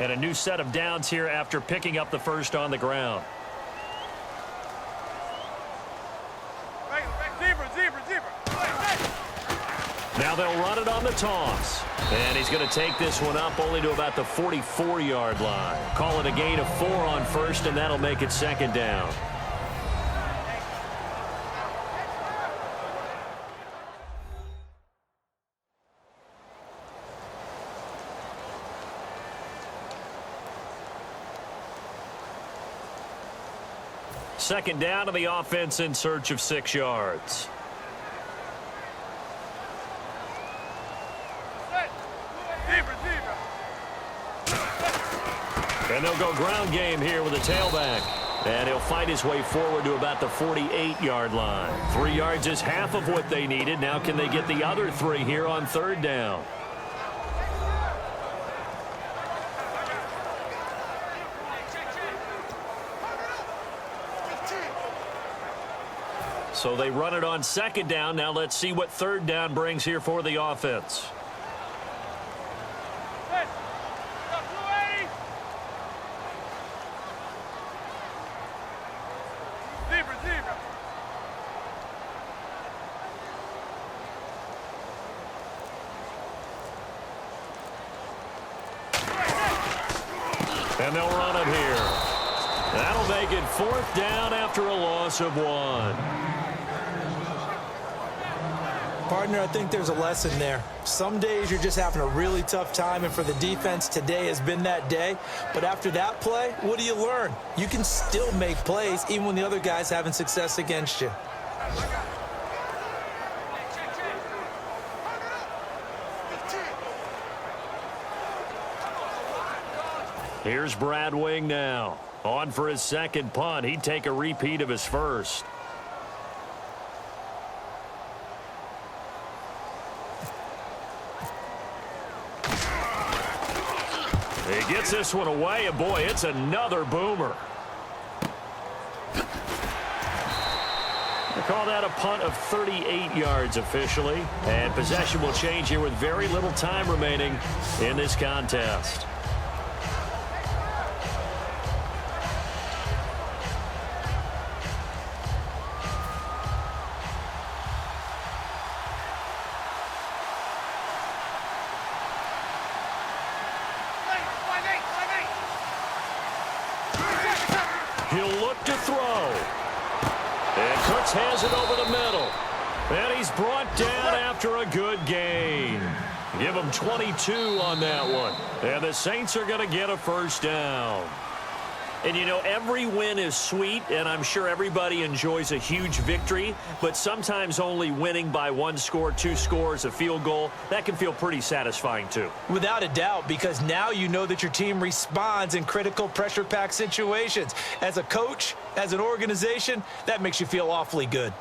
And a new set of downs here after picking up the first on the ground. Now they'll run it on the toss. And he's going to take this one up only to about the 44-yard line. Call it a gain of 4 on first, and that'll make it 2nd down. Second down, and the offense in search of 6 yards. And they'll go ground game here with a tailback. And he'll fight his way forward to about the 48-yard line. 3 yards is half of what they needed. Now can they get the other 3 here on 3rd down? So they run it on 2nd down. Now let's see what 3rd down brings here for the offense. And they'll run it here. That'll make it 4th down after a loss of 1. Partner, I think there's a lesson there. Some days you're just having a really tough time, and for the defense, today has been that day. But after that play, what do you learn? You can still make plays even when the other guy's having success against you. Here's Brad Wing now. On for his second punt. He'd take a repeat of his first. He gets this one away, and boy, it's another boomer. They call that a punt of 38 yards officially. And possession will change here with very little time remaining in this contest. He'll look to throw. And Cooks has it over the middle. And he's brought down after a good gain. Give him 22 on that one. And the Saints are going to get a first down. And, you know, every win is sweet, and I'm sure everybody enjoys a huge victory, but sometimes only winning by 1 score, 2 scores, a field goal, that can feel pretty satisfying too. Without a doubt, because now you know that your team responds in critical pressure-packed situations. As a coach, as an organization, that makes you feel awfully good.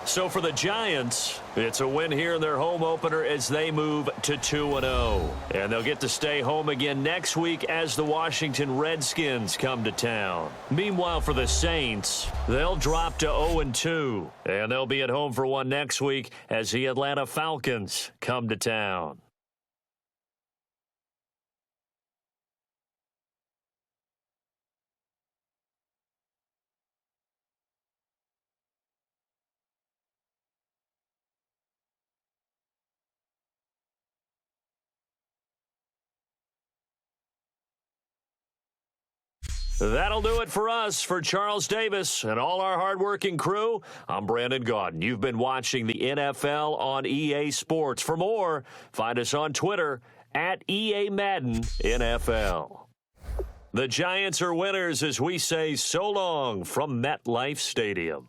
So for the Giants, it's a win here in their home opener as they move to 2-0. And they'll get to stay home again next week as the Washington Redskins come to town. Meanwhile, for the Saints, they'll drop to 0-2. And they'll be at home for one next week as the Atlanta Falcons come to town. That'll do it for us. For Charles Davis and all our hardworking crew, I'm Brandon Gaudin. You've been watching the NFL on EA Sports. For more, find us on Twitter at EA Madden NFL. The Giants are winners as we say so long from MetLife Stadium.